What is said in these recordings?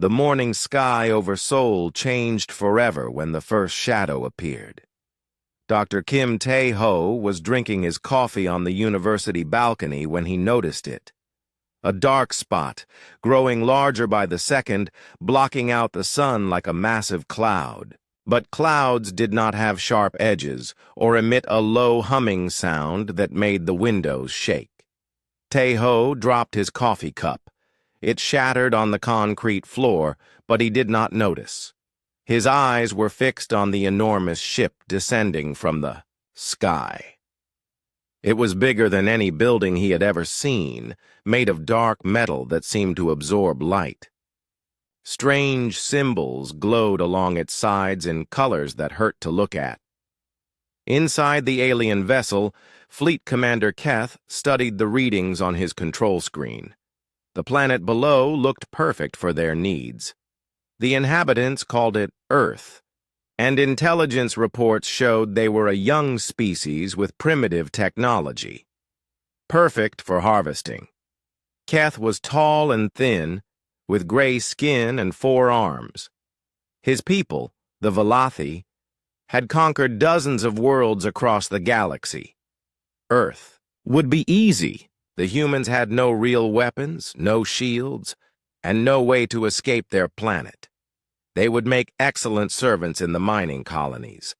The morning sky over Seoul changed forever when the first shadow appeared. Dr. Kim Tae-ho was drinking his coffee on the university balcony when he noticed it. A dark spot, growing larger by the second, blocking out the sun like a massive cloud. But clouds did not have sharp edges or emit a low humming sound that made the windows shake. Tae-ho dropped his coffee cup. It shattered on the concrete floor, but he did not notice. His eyes were fixed on the enormous ship descending from the sky. It was bigger than any building he had ever seen, made of dark metal that seemed to absorb light. Strange symbols glowed along its sides in colors that hurt to look at. Inside the alien vessel, Fleet Commander Keth studied the readings on his control screen. The planet below looked perfect for their needs. The inhabitants called it Earth, and intelligence reports showed they were a young species with primitive technology. Perfect for harvesting. Keth was tall and thin, with gray skin and 4 arms. His people, the Velothi, had conquered dozens of worlds across the galaxy. Earth would be easy. The humans had no real weapons, no shields, and no way to escape their planet. They would make excellent servants in the mining colonies.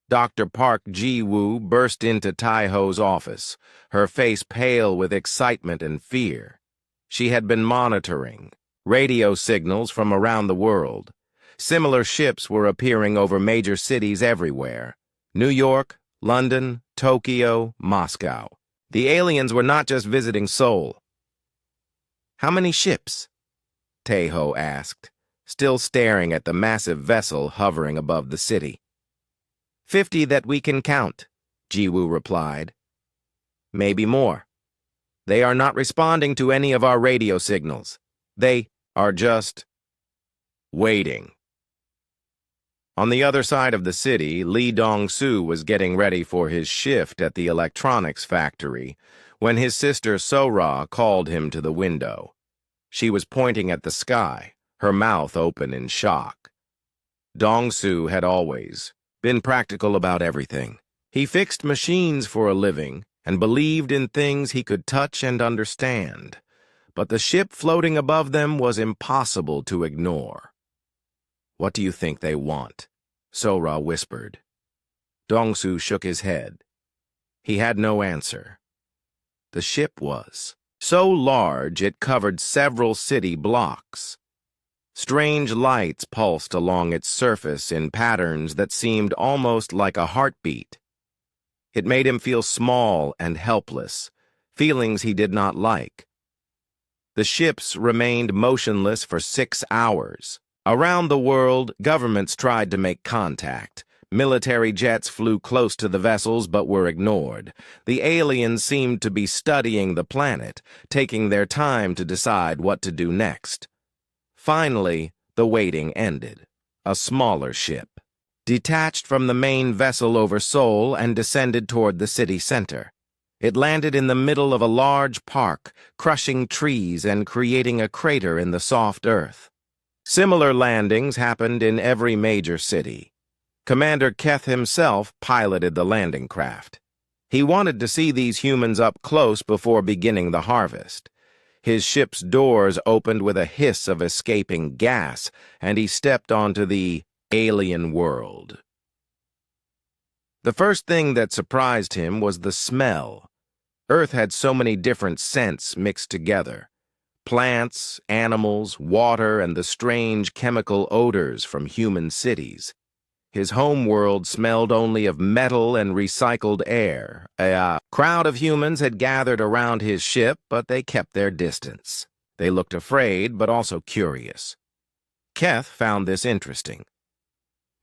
Dr. Park Ji-woo burst into Tai-ho's office, her face pale with excitement and fear. She had been monitoring radio signals from around the world. Similar ships were appearing over major cities everywhere: New York, London, Tokyo, Moscow. The aliens were not just visiting Seoul. "How many ships?" Tae-ho asked, still staring at the massive vessel hovering above the city. 50 that we can count," Ji-woo replied. "Maybe more. They are not responding to any of our radio signals. They are just waiting." On the other side of the city, Lee Dong-soo was getting ready for his shift at the electronics factory when his sister So-ra called him to the window. She was pointing at the sky, her mouth open in shock. Dong-soo had always been practical about everything. He fixed machines for a living and believed in things he could touch and understand. But the ship floating above them was impossible to ignore. "What do you think they want?" So-ra whispered. Dong-soo shook his head. He had no answer. The ship was so large it covered several city blocks. Strange lights pulsed along its surface in patterns that seemed almost like a heartbeat. It made him feel small and helpless, feelings he did not like. The ships remained motionless for 6 hours. Around the world, governments tried to make contact. Military jets flew close to the vessels but were ignored. The aliens seemed to be studying the planet, taking their time to decide what to do next. Finally, the waiting ended. A smaller ship detached from the main vessel over Seoul and descended toward the city center. It landed in the middle of a large park, crushing trees and creating a crater in the soft earth. Similar landings happened in every major city. Commander Keth himself piloted the landing craft. He wanted to see these humans up close before beginning the harvest. His ship's doors opened with a hiss of escaping gas, and he stepped onto the alien world. The first thing that surprised him was the smell. Earth had so many different scents mixed together. Plants, animals, water, and the strange chemical odors from human cities. His home world smelled only of metal and recycled air. A crowd of humans had gathered around his ship, but they kept their distance. They looked afraid, but also curious. Keth found this interesting.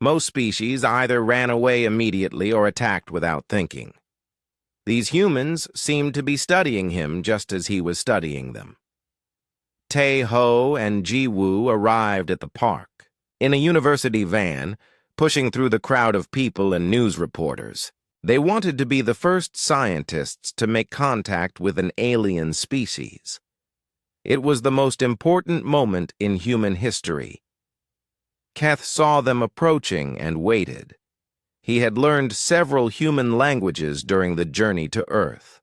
Most species either ran away immediately or attacked without thinking. These humans seemed to be studying him just as he was studying them. Tae-ho and Ji-woo arrived at the park. In a university van, pushing through the crowd of people and news reporters. They wanted to be the first scientists to make contact with an alien species. It was the most important moment in human history. Keth saw them approaching and waited. He had learned several human languages during the journey to Earth.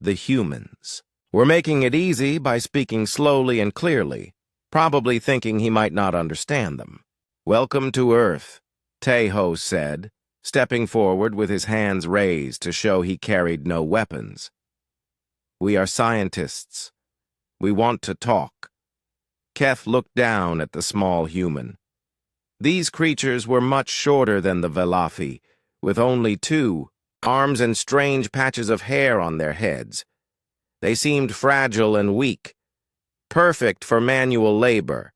The humans were making it easy by speaking slowly and clearly, probably thinking he might not understand them. "Welcome to Earth," Tae-ho said, stepping forward with his hands raised to show he carried no weapons. "We are scientists. We want to talk." Keth looked down at the small human. These creatures were much shorter than the Velafi, with only 2 arms and strange patches of hair on their heads. They seemed fragile and weak, perfect for manual labor.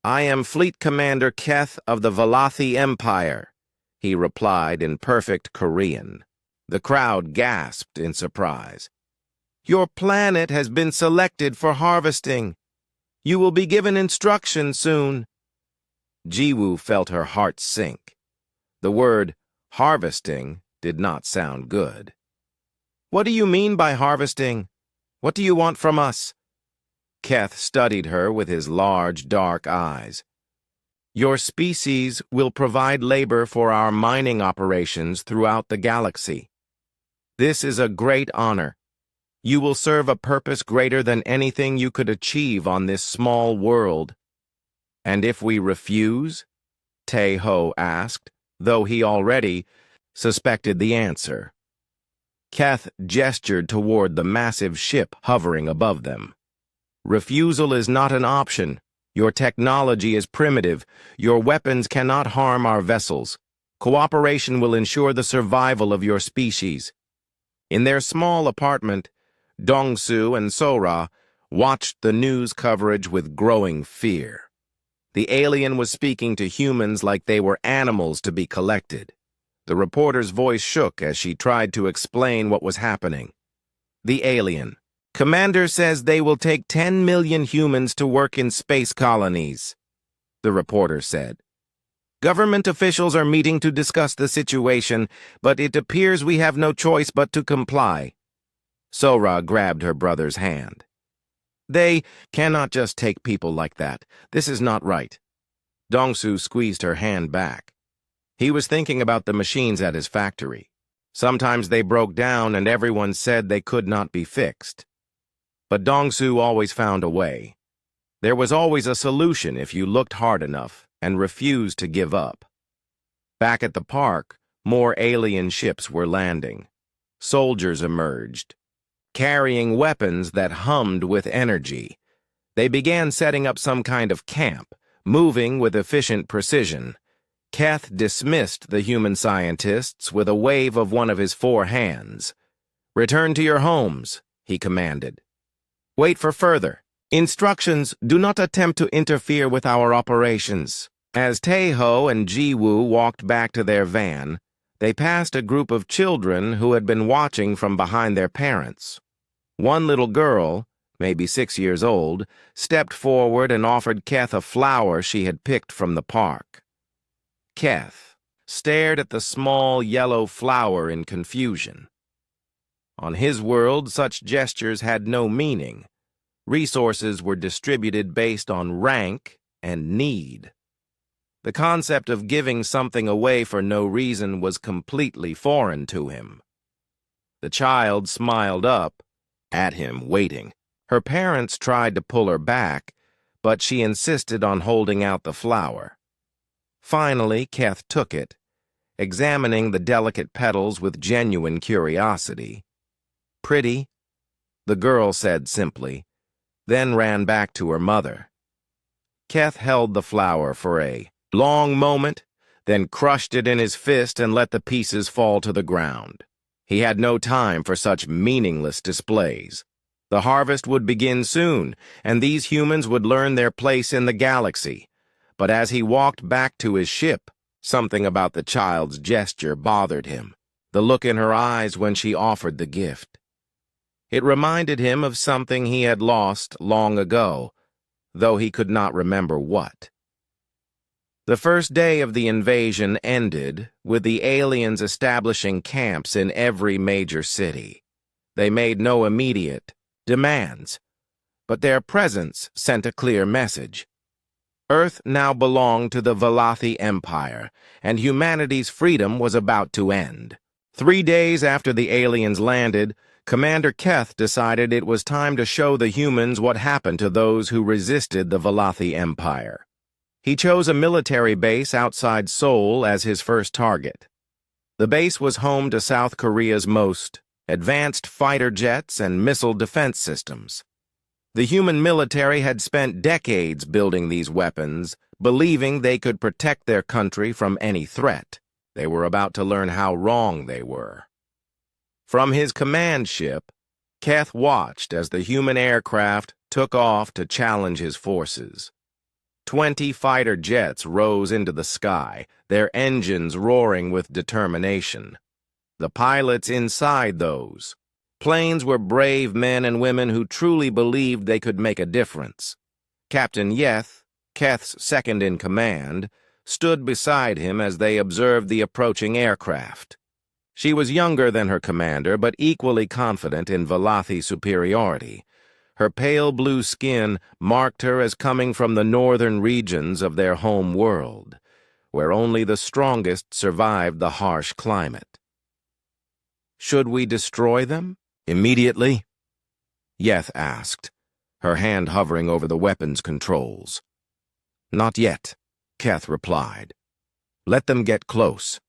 "I am Fleet Commander Keth of the Velathi Empire," he replied in perfect Korean. The crowd gasped in surprise. "Your planet has been selected for harvesting. You will be given instructions soon." Jiwoo felt her heart sink. The word harvesting did not sound good. "What do you mean by harvesting? What do you want from us?" Keth studied her with his large, dark eyes. "Your species will provide labor for our mining operations throughout the galaxy. This is a great honor. You will serve a purpose greater than anything you could achieve on this small world." "And if we refuse?" Tae-ho asked, though he already suspected the answer. Keth gestured toward the massive ship hovering above them. "Refusal is not an option. Your technology is primitive. Your weapons cannot harm our vessels. Cooperation will ensure the survival of your species." In their small apartment, Dong-soo and Sora watched the news coverage with growing fear. The alien was speaking to humans like they were animals to be collected. The reporter's voice shook as she tried to explain what was happening. The alien: "Commander says they will take 10 million humans to work in space colonies," the reporter said. "Government officials are meeting to discuss the situation, but it appears we have no choice but to comply." Sora grabbed her brother's hand. "They cannot just take people like that. This is not right." Dong-soo squeezed her hand back. He was thinking about the machines at his factory. Sometimes they broke down and everyone said they could not be fixed. But Dong-soo always found a way. There was always a solution if you looked hard enough and refused to give up. Back at the park, more alien ships were landing. Soldiers emerged, carrying weapons that hummed with energy. They began setting up some kind of camp, moving with efficient precision. Keth dismissed the human scientists with a wave of one of his 4 hands. "Return to your homes," he commanded. "Wait for further instructions. Do not attempt to interfere with our operations." As Tae-ho and Jiwoo walked back to their van, they passed a group of children who had been watching from behind their parents. One little girl, maybe 6 years old, stepped forward and offered Keth a flower she had picked from the park. Keth stared at the small yellow flower in confusion. On his world, such gestures had no meaning. Resources were distributed based on rank and need. The concept of giving something away for no reason was completely foreign to him. The child smiled up at him, waiting. Her parents tried to pull her back, but she insisted on holding out the flower. Finally, Keth took it, examining the delicate petals with genuine curiosity. "Pretty," the girl said simply, then ran back to her mother. Keth held the flower for a long moment, then crushed it in his fist and let the pieces fall to the ground. He had no time for such meaningless displays. The harvest would begin soon, and these humans would learn their place in the galaxy. But as he walked back to his ship, something about the child's gesture bothered him, the look in her eyes when she offered the gift. It reminded him of something he had lost long ago, though he could not remember what. The first day of the invasion ended with the aliens establishing camps in every major city. They made no immediate demands. but their presence sent a clear message. Earth now belonged to the Valathi Empire, and humanity's freedom was about to end. 3 days after the aliens landed, Commander Keth decided it was time to show the humans what happened to those who resisted the Valathi Empire. He chose a military base outside Seoul as his first target. The base was home to South Korea's most advanced fighter jets and missile defense systems. The human military had spent decades building these weapons, believing they could protect their country from any threat. They were about to learn how wrong they were. From his command ship, Keth watched as the human aircraft took off to challenge his forces. 20 fighter jets rose into the sky, their engines roaring with determination. The pilots inside those planes were brave men and women who truly believed they could make a difference. Captain Yeth, Keth's second-in-command, stood beside him as they observed the approaching aircraft. She was younger than her commander, but equally confident in Valathi superiority. Her pale blue skin marked her as coming from the northern regions of their home world, where only the strongest survived the harsh climate. "Should we destroy them immediately?" Yeth asked, her hand hovering over the weapons controls. "Not yet," Keth replied. "Let them get close.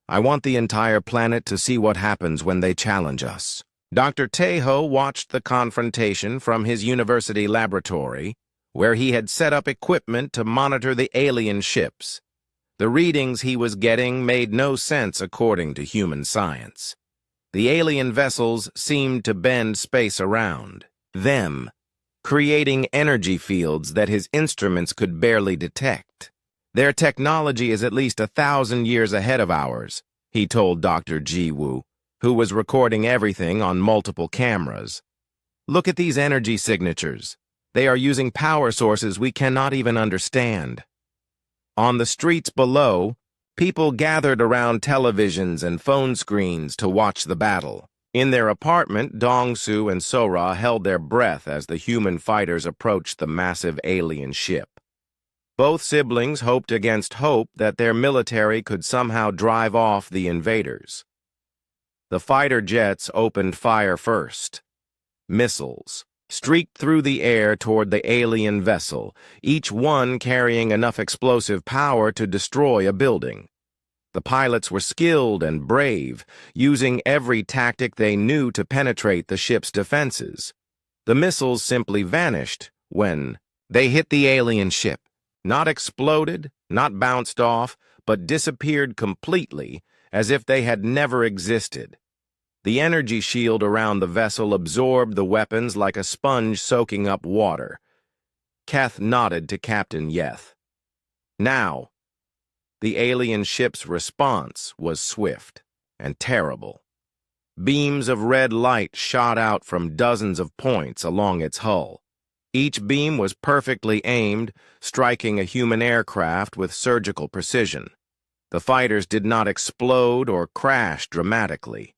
I want the entire planet to see what happens when they challenge us." Dr. Taeho watched the confrontation from his university laboratory, where he had set up equipment to monitor the alien ships. The readings he was getting made no sense according to human science. The alien vessels seemed to bend space around them, creating energy fields that his instruments could barely detect. "Their technology is at least 1,000 years ahead of ours," he told Dr. Ji-woo, who was recording everything on multiple cameras. "Look at these energy signatures. They are using power sources we cannot even understand." On the streets below, people gathered around televisions and phone screens to watch the battle. In their apartment, Dong-soo and Sora held their breath as the human fighters approached the massive alien ship. Both siblings hoped against hope that their military could somehow drive off the invaders. The fighter jets opened fire first. Missiles streaked through the air toward the alien vessel, each one carrying enough explosive power to destroy a building. The pilots were skilled and brave, using every tactic they knew to penetrate the ship's defenses. The missiles simply vanished when they hit the alien ship. Not exploded, not bounced off, but disappeared completely, as if they had never existed. The energy shield around the vessel absorbed the weapons like a sponge soaking up water. Keth nodded to Captain Yeth. Now, the alien ship's response was swift and terrible. Beams of red light shot out from dozens of points along its hull. Each beam was perfectly aimed, striking a human aircraft with surgical precision. The fighters did not explode or crash dramatically.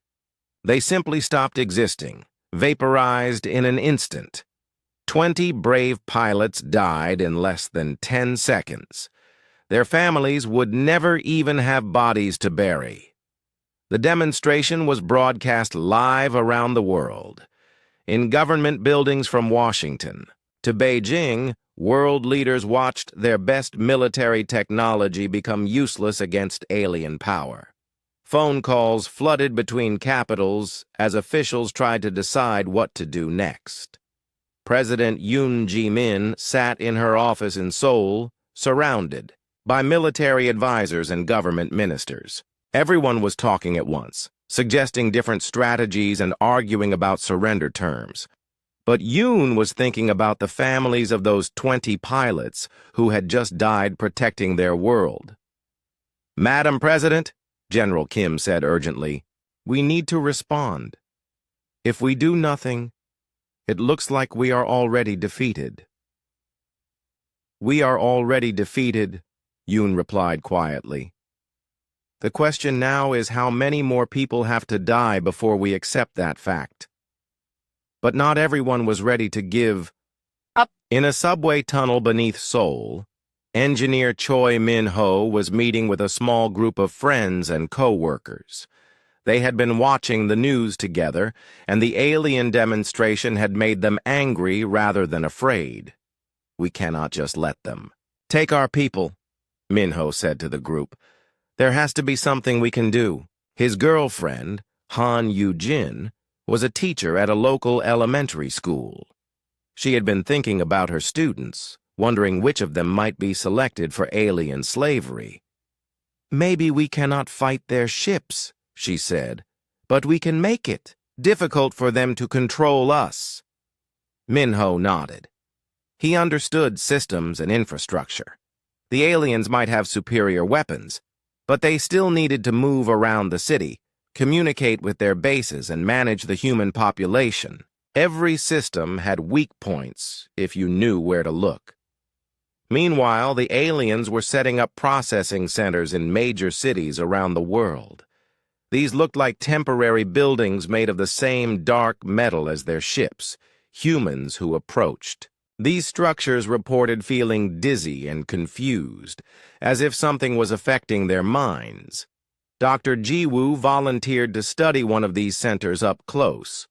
They simply stopped existing, vaporized in an instant. 20 brave pilots died in less than 10 seconds. Their families would never even have bodies to bury. The demonstration was broadcast live around the world. In government buildings from Washington to Beijing, world leaders watched their best military technology become useless against alien power. Phone calls flooded between capitals as officials tried to decide what to do next. President Yoon Ji-min sat in her office in Seoul, surrounded by military advisors and government ministers. Everyone was talking at once, suggesting different strategies and arguing about surrender terms. But Yoon was thinking about the families of those 20 pilots who had just died protecting their world. "Madam President," General Kim said urgently, "we need to respond. If we do nothing, it looks like we are already defeated." "We are already defeated," Yoon replied quietly. "The question now is how many more people have to die before we accept that fact." But not everyone was ready to give In a subway tunnel beneath Seoul, engineer Choi Min-ho was meeting with a small group of friends and co-workers. They had been watching the news together, and the alien demonstration had made them angry rather than afraid. We cannot just let them. Take our people, Min-ho said to the group. There has to be something we can do. His girlfriend, Han Yu-jin, was a teacher at a local elementary school. She had been thinking about her students, wondering which of them might be selected for alien slavery. Maybe we cannot fight their ships, she said, but we can make it difficult for them to control us. Min-ho nodded. He understood systems and infrastructure. The aliens might have superior weapons, but they still needed to move around the city, communicate with their bases, and manage the human population. Every system had weak points if you knew where to look. Meanwhile, the aliens were setting up processing centers in major cities around the world. These looked like temporary buildings made of the same dark metal as their ships, humans who approached. These structures reported feeling dizzy and confused, as if something was affecting their minds. Dr. Ji-woo volunteered to study one of these centers up close.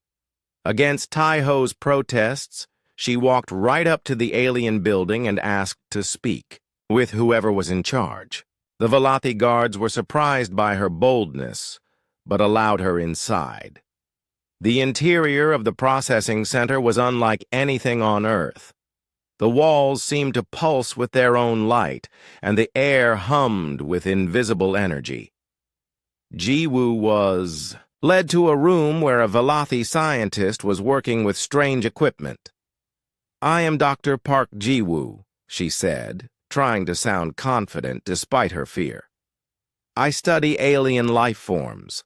Against Tai-ho's protests, she walked right up to the alien building and asked to speak with whoever was in charge. The Velothi guards were surprised by her boldness, but allowed her inside. The interior of the processing center was unlike anything on Earth. The walls seemed to pulse with their own light, and the air hummed with invisible energy. Ji-woo was led to a room where a Velothi scientist was working with strange equipment. I am Dr. Park Ji-woo, she said, trying to sound confident despite her fear. I study alien life forms.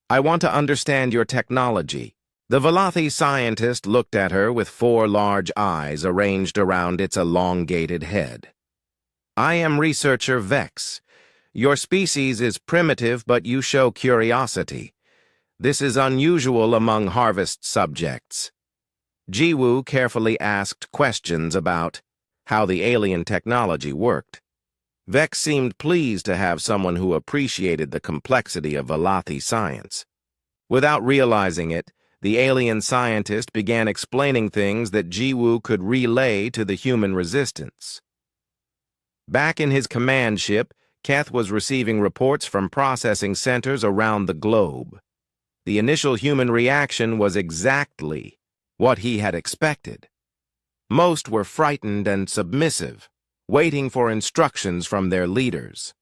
I want to understand your technology. The Velothi scientist looked at her with 4 large eyes arranged around its elongated head. I am researcher Vex. Your species is primitive, but you show curiosity. This is unusual among harvest subjects. Ji-woo carefully asked questions about how the alien technology worked. Vex seemed pleased to have someone who appreciated the complexity of Velothi science. Without realizing it, the alien scientist began explaining things that Ji-woo could relay to the human resistance. Back in his command ship, Keth was receiving reports from processing centers around the globe. The initial human reaction was exactly what he had expected. Most were frightened and submissive, waiting for instructions from their leaders.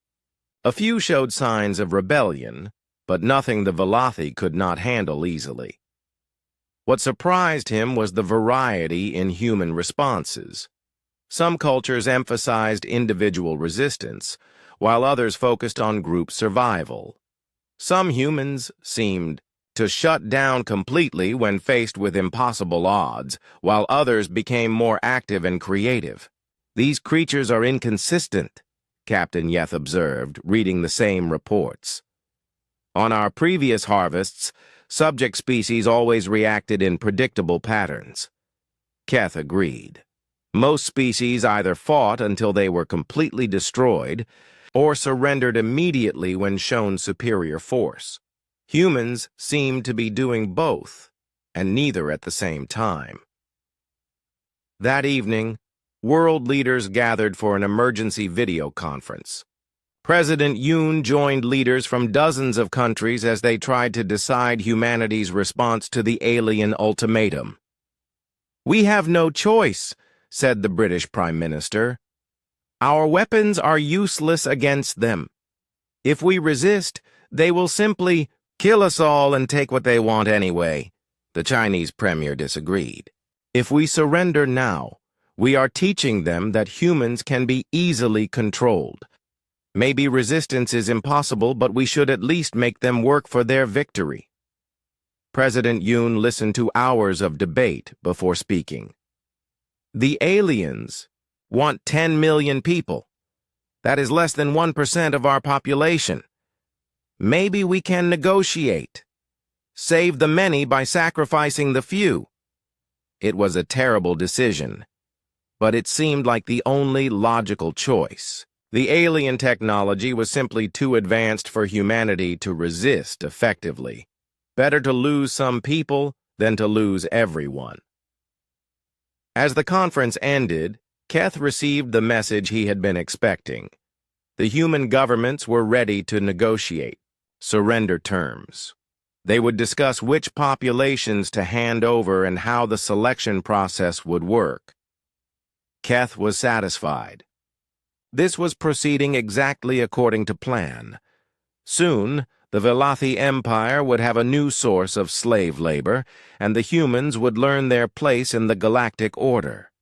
A few showed signs of rebellion, but nothing the Velothi could not handle easily. What surprised him was the variety in human responses. Some cultures emphasized individual resistance, while others focused on group survival. Some humans seemed to shut down completely when faced with impossible odds, while others became more active and creative. These creatures are inconsistent, Captain Yeth observed, reading the same reports. On our previous harvests, subject species always reacted in predictable patterns. Keth agreed. Most species either fought until they were completely destroyed or surrendered immediately when shown superior force. Humans seemed to be doing both, and neither at the same time. That evening, world leaders gathered for an emergency video conference. President Yoon joined leaders from dozens of countries as they tried to decide humanity's response to the alien ultimatum. We have no choice, said the British Prime Minister. Our weapons are useless against them. If we resist, they will simply kill us all and take what they want anyway. The Chinese premier disagreed. If we surrender now, we are teaching them that humans can be easily controlled. Maybe resistance is impossible, but we should at least make them work for their victory. President Yoon listened to hours of debate before speaking. The aliens want 10 million people. That is less than 1% of our population. Maybe we can negotiate. Save the many by sacrificing the few. It was a terrible decision, but it seemed like the only logical choice. The alien technology was simply too advanced for humanity to resist effectively. Better to lose some people than to lose everyone. As the conference ended, Keth received the message he had been expecting. The human governments were ready to negotiate surrender terms. They would discuss which populations to hand over and how the selection process would work. Keth was satisfied. This was proceeding exactly according to plan. Soon, the Velothi Empire would have a new source of slave labor, and the humans would learn their place in the galactic order.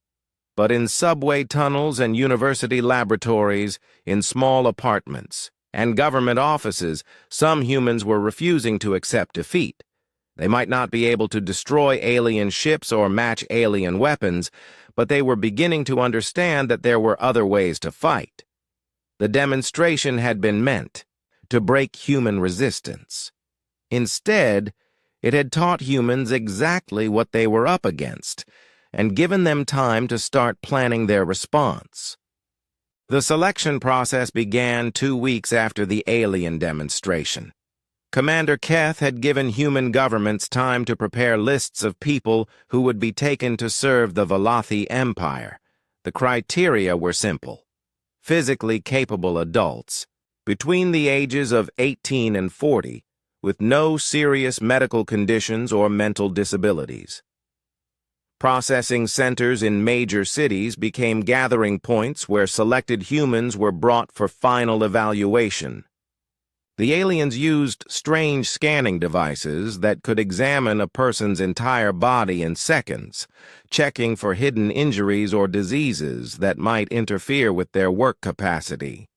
But in subway tunnels and university laboratories, in small apartments, and government offices, some humans were refusing to accept defeat. They might not be able to destroy alien ships or match alien weapons, but they were beginning to understand that there were other ways to fight. The demonstration had been meant to break human resistance. Instead, it had taught humans exactly what they were up against, and given them time to start planning their response. The selection process began 2 weeks after the alien demonstration. Commander Keth had given human governments time to prepare lists of people who would be taken to serve the Velothi Empire. The criteria were simple: physically capable adults, between the ages of 18 and 40, with no serious medical conditions or mental disabilities. Processing centers in major cities became gathering points where selected humans were brought for final evaluation. The aliens used strange scanning devices that could examine a person's entire body in seconds, checking for hidden injuries or diseases that might interfere with their work capacity.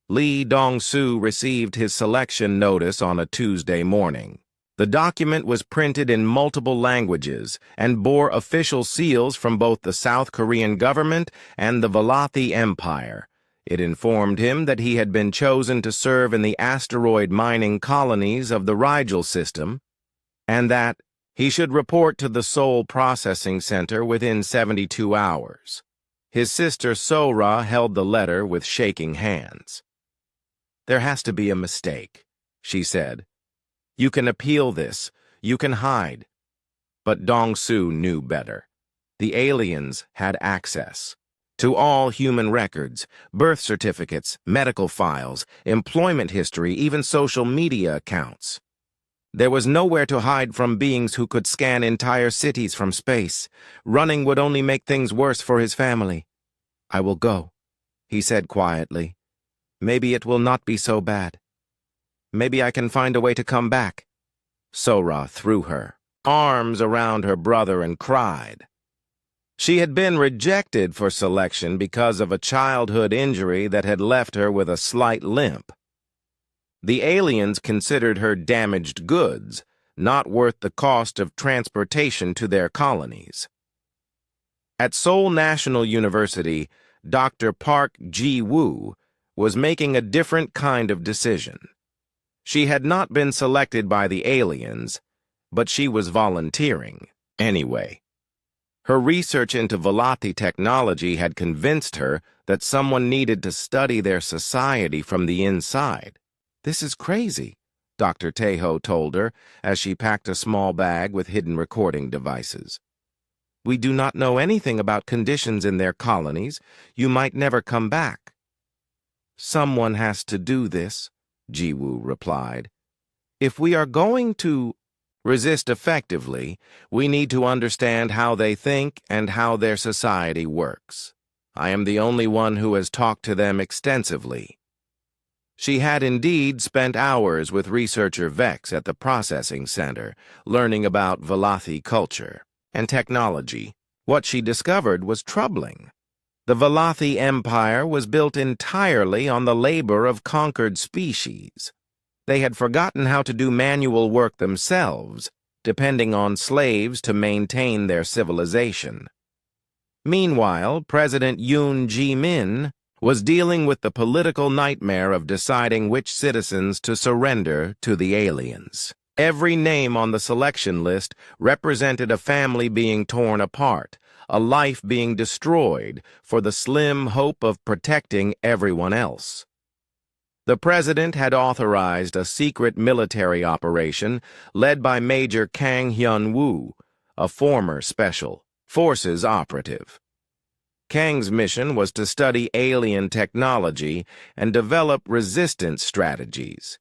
Lee Dong-soo received his selection notice on a Tuesday morning. The document was printed in multiple languages and bore official seals from both the South Korean government and the Velothi Empire. It informed him that he had been chosen to serve in the asteroid mining colonies of the Rigel system, and that he should report to the Seoul Processing Center within 72 hours. His sister Sora held the letter with shaking hands. "There has to be a mistake," she said. "You can appeal this, you can hide." But Dong-soo knew better. The aliens had access to all human records, birth certificates, medical files, employment history, even social media accounts. There was nowhere to hide from beings who could scan entire cities from space. Running would only make things worse for his family. "I will go," he said quietly. "Maybe it will not be so bad. Maybe I can find a way to come back." Sora threw her arms around her brother and cried. She had been rejected for selection because of a childhood injury that had left her with a slight limp. The aliens considered her damaged goods, not worth the cost of transportation to their colonies. At Seoul National University, Dr. Park Ji-woo was making a different kind of decision. She had not been selected by the aliens, but she was volunteering anyway. Her research into Velothi technology had convinced her that someone needed to study their society from the inside. "This is crazy," Dr. Taeho told her as she packed a small bag with hidden recording devices. "We do not know anything about conditions in their colonies. You might never come back." "Someone has to do this," Ji-woo replied. "If we are going to resist effectively, we need to understand how they think and how their society works. I am the only one who has talked to them extensively." She had indeed spent hours with researcher Vex at the processing center, learning about Velothi culture and technology. What she discovered was troubling. The Velothi Empire was built entirely on the labor of conquered species. They had forgotten how to do manual work themselves, depending on slaves to maintain their civilization. Meanwhile, President Yoon Ji-min was dealing with the political nightmare of deciding which citizens to surrender to the aliens. Every name on the selection list represented a family being torn apart, a life being destroyed for the slim hope of protecting everyone else. The president had authorized a secret military operation led by Major Kang Hyun-woo, a former Special Forces operative. Kang's mission was to study alien technology and develop resistance strategies.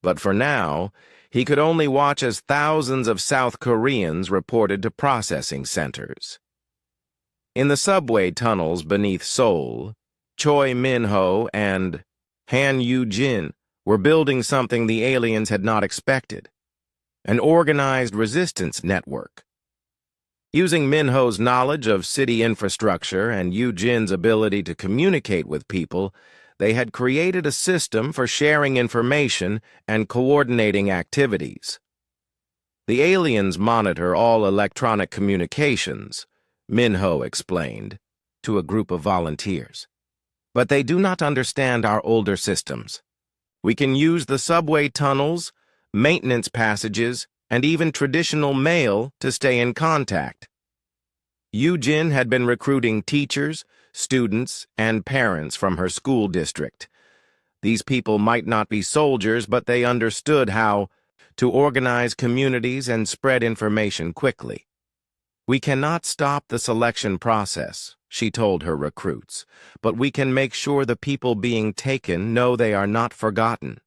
But for now, he could only watch as thousands of South Koreans reported to processing centers. In the subway tunnels beneath Seoul, Choi Min-ho and Han Yu-jin were building something the aliens had not expected, an organized resistance network. Using Min-ho's knowledge of city infrastructure and Yu-jin's ability to communicate with people, they had created a system for sharing information and coordinating activities. The aliens monitor all electronic communications, Min-ho explained to a group of volunteers. But they do not understand our older systems. We can use the subway tunnels, maintenance passages, and even traditional mail to stay in contact. Yu-jin had been recruiting teachers, students, and parents from her school district. These people might not be soldiers, but they understood how to organize communities and spread information quickly. We cannot stop the selection process, she told her recruits, but we can make sure the people being taken know they are not forgotten.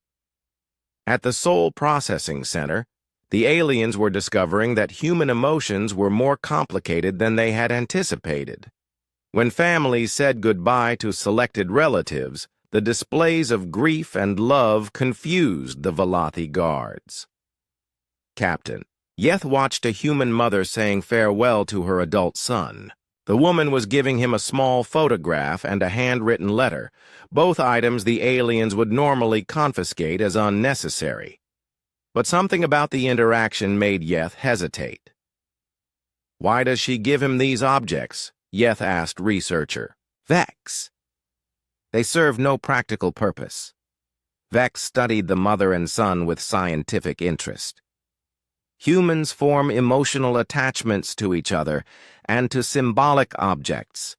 At the Seoul Processing Center, the aliens were discovering that human emotions were more complicated than they had anticipated. When families said goodbye to selected relatives, the displays of grief and love confused the Velothi guards. Captain, Yeth watched a human mother saying farewell to her adult son. The woman was giving him a small photograph and a handwritten letter, both items the aliens would normally confiscate as unnecessary. But something about the interaction made Yeth hesitate. Why does she give him these objects? Yeth asked researcher Vex. They serve no practical purpose. Vex studied the mother and son with scientific interest. Humans form emotional attachments to each other and to symbolic objects.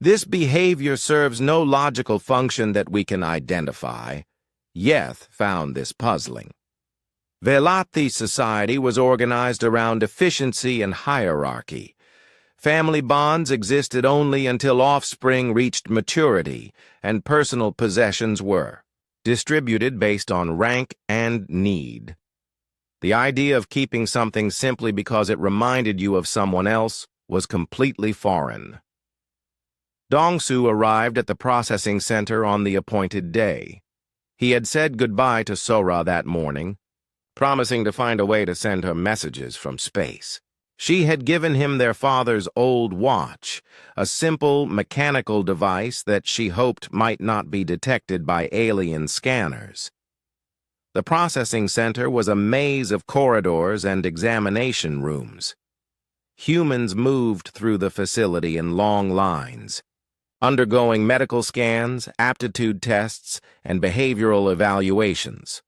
This behavior serves no logical function that we can identify. Yeth found this puzzling. Velothi society was organized around efficiency and hierarchy. Family bonds existed only until offspring reached maturity, and personal possessions were distributed based on rank and need. The idea of keeping something simply because it reminded you of someone else was completely foreign. Dong-soo arrived at the processing center on the appointed day. He had said goodbye to Sora that morning, promising to find a way to send her messages from space. She had given him their father's old watch, a simple mechanical device that she hoped might not be detected by alien scanners. The processing center was a maze of corridors and examination rooms. Humans moved through the facility in long lines, undergoing medical scans, aptitude tests, and behavioral evaluations.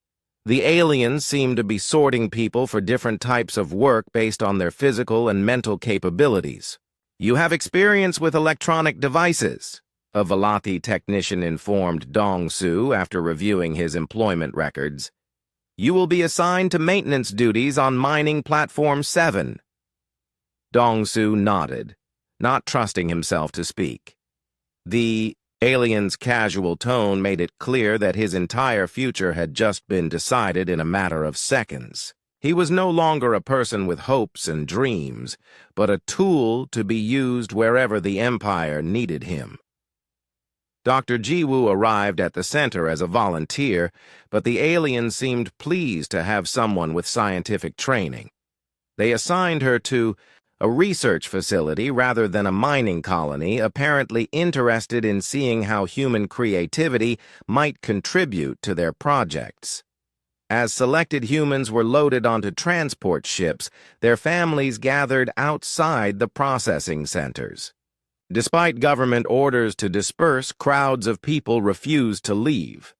The aliens seemed to be sorting people for different types of work based on their physical and mental capabilities. You have experience with electronic devices, a Velothi technician informed Dong-soo after reviewing his employment records. You will be assigned to maintenance duties on Mining Platform 7. Dong-soo nodded, not trusting himself to speak. The alien's casual tone made it clear that his entire future had just been decided in a matter of seconds. He was no longer a person with hopes and dreams, but a tool to be used wherever the Empire needed him. Dr. Jiwoo arrived at the center as a volunteer, but the aliens seemed pleased to have someone with scientific training. They assigned her to a research facility rather than a mining colony, apparently interested in seeing how human creativity might contribute to their projects. As selected humans were loaded onto transport ships, their families gathered outside the processing centers. Despite government orders to disperse, crowds of people refused to leave.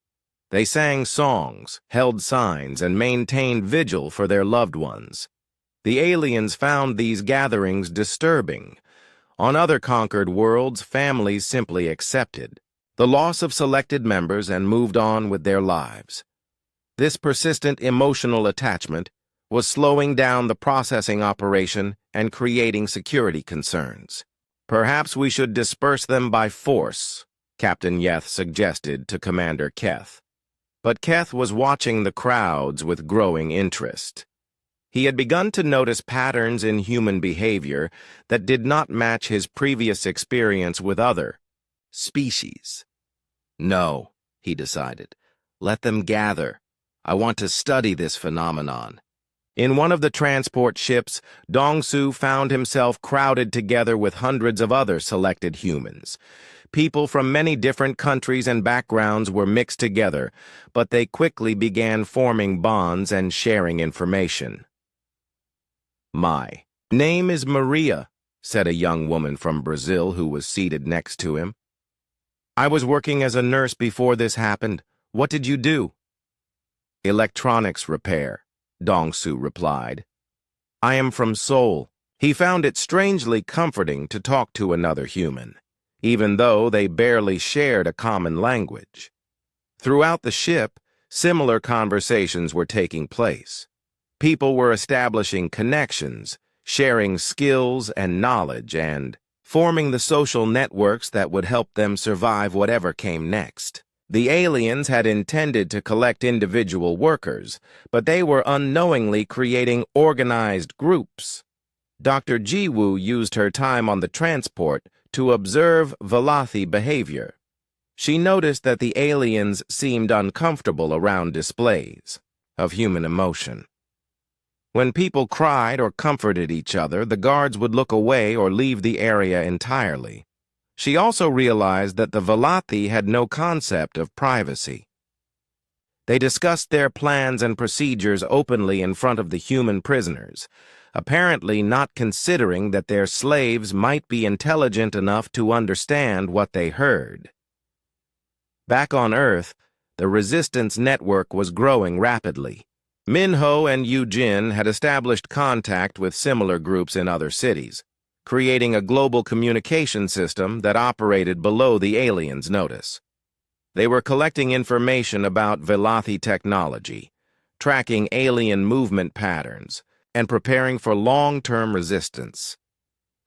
They sang songs, held signs, and maintained vigil for their loved ones. The aliens found these gatherings disturbing. On other conquered worlds, families simply accepted the loss of selected members and moved on with their lives. This persistent emotional attachment was slowing down the processing operation and creating security concerns. "Perhaps we should disperse them by force," Captain Yeth suggested to Commander Keth. But Keth was watching the crowds with growing interest. He had begun to notice patterns in human behavior that did not match his previous experience with other species. "No," he decided. "Let them gather. I want to study this phenomenon." In one of the transport ships, Dong-Su found himself crowded together with hundreds of other selected humans. People from many different countries and backgrounds were mixed together, but they quickly began forming bonds and sharing information. "My name is Maria," said a young woman from Brazil who was seated next to him. "I was working as a nurse before this happened. What did you do?" "Electronics repair," Dong-Su replied. "I am from Seoul." He found it strangely comforting to talk to another human, even though they barely shared a common language. Throughout the ship, similar conversations were taking place. People were establishing connections, sharing skills and knowledge, and forming the social networks that would help them survive whatever came next. The aliens had intended to collect individual workers, but they were unknowingly creating organized groups. Dr. Jiwoo used her time on the transport to observe Velothi behavior. She noticed that the aliens seemed uncomfortable around displays of human emotion. When people cried or comforted each other, the guards would look away or leave the area entirely. She also realized that the Velothi had no concept of privacy. They discussed their plans and procedures openly in front of the human prisoners, apparently not considering that their slaves might be intelligent enough to understand what they heard. Back on Earth, the resistance network was growing rapidly. Minho and Eugene had established contact with similar groups in other cities, creating a global communication system that operated below the aliens' notice. They were collecting information about Velothi technology, tracking alien movement patterns, and preparing for long-term resistance.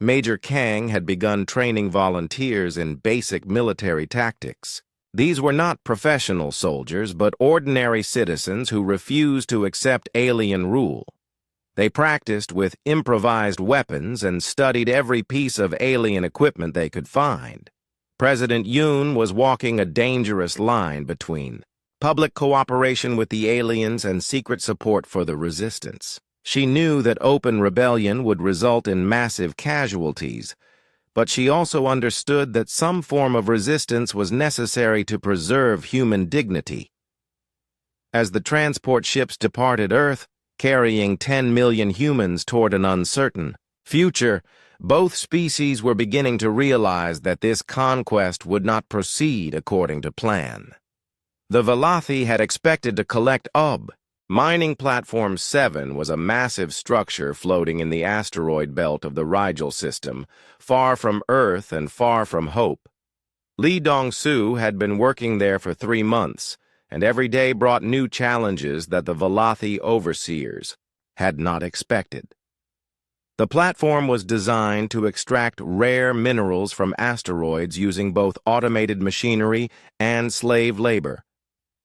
Major Kang had begun training volunteers in basic military tactics. These were not professional soldiers, but ordinary citizens who refused to accept alien rule. They practiced with improvised weapons and studied every piece of alien equipment they could find. President Yoon was walking a dangerous line between public cooperation with the aliens and secret support for the resistance. She knew that open rebellion would result in massive casualties, but she also understood that some form of resistance was necessary to preserve human dignity. As the transport ships departed Earth, carrying 10 million humans toward an uncertain future, both species were beginning to realize that this conquest would not proceed according to plan. The Velothi had expected to collect Mining Platform 7 was a massive structure floating in the asteroid belt of the Rigel system, far from Earth and far from hope. Lee Dong-Su had been working there for 3 months, and every day brought new challenges that the Velothi overseers had not expected. The platform was designed to extract rare minerals from asteroids using both automated machinery and slave labor.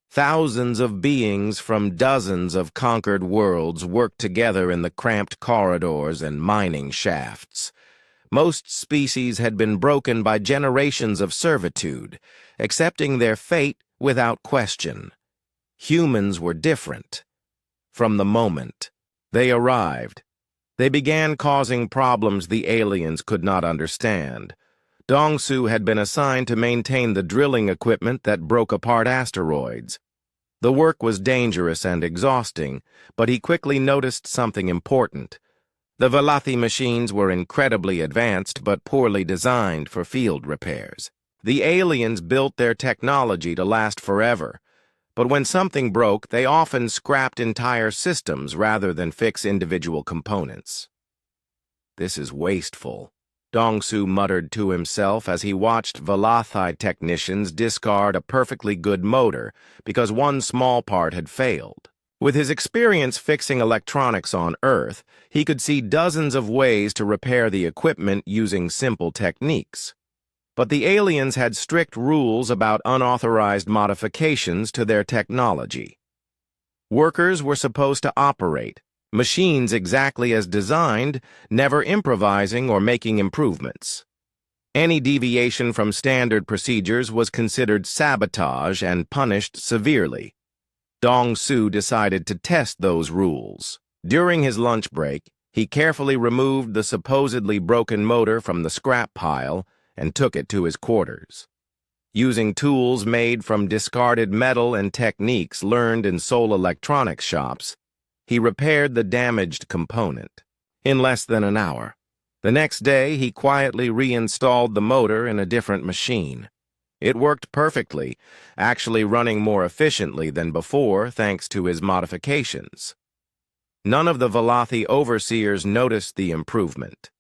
Thousands of beings from dozens of conquered worlds worked together in the cramped corridors and mining shafts. Most species had been broken by generations of servitude, accepting their fate without question. Humans were different. From the moment they arrived, they began causing problems the aliens could not understand. Dong-Su had been assigned to maintain the drilling equipment that broke apart asteroids. The work was dangerous and exhausting, but he quickly noticed something important. The Velothi machines were incredibly advanced but poorly designed for field repairs. The aliens built their technology to last forever, but when something broke, they often scrapped entire systems rather than fix individual components. "This is wasteful," Dong-su muttered to himself as he watched Velothi technicians discard a perfectly good motor because one small part had failed. With his experience fixing electronics on Earth, he could see dozens of ways to repair the equipment using simple techniques. But the aliens had strict rules about unauthorized modifications to their technology. Workers were supposed to operate machines exactly as designed, never improvising or making improvements. Any deviation from standard procedures was considered sabotage and punished severely. Dong-su decided to test those rules. During his lunch break, he carefully removed the supposedly broken motor from the scrap pile and took it to his quarters. Using tools made from discarded metal and techniques learned in Seoul electronics shops, he repaired the damaged component in less than an hour. The next day, he quietly reinstalled the motor in a different machine. It worked perfectly, actually running more efficiently than before thanks to his modifications. None of the Velothi overseers noticed the improvement.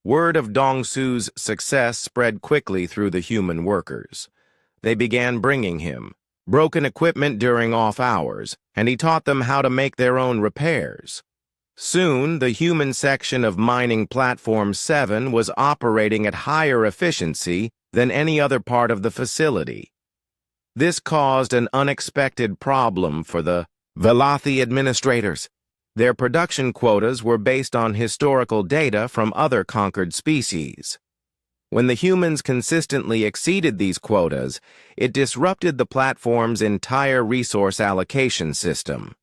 Word of Dong-su's success spread quickly through the human workers. They began bringing him broken equipment during off hours, and he taught them how to make their own repairs. Soon, the human section of Mining Platform 7 was operating at higher efficiency than any other part of the facility. This caused an unexpected problem for the Velothi administrators. Their production quotas were based on historical data from other conquered species. When the humans consistently exceeded these quotas, it disrupted the platform's entire resource allocation system.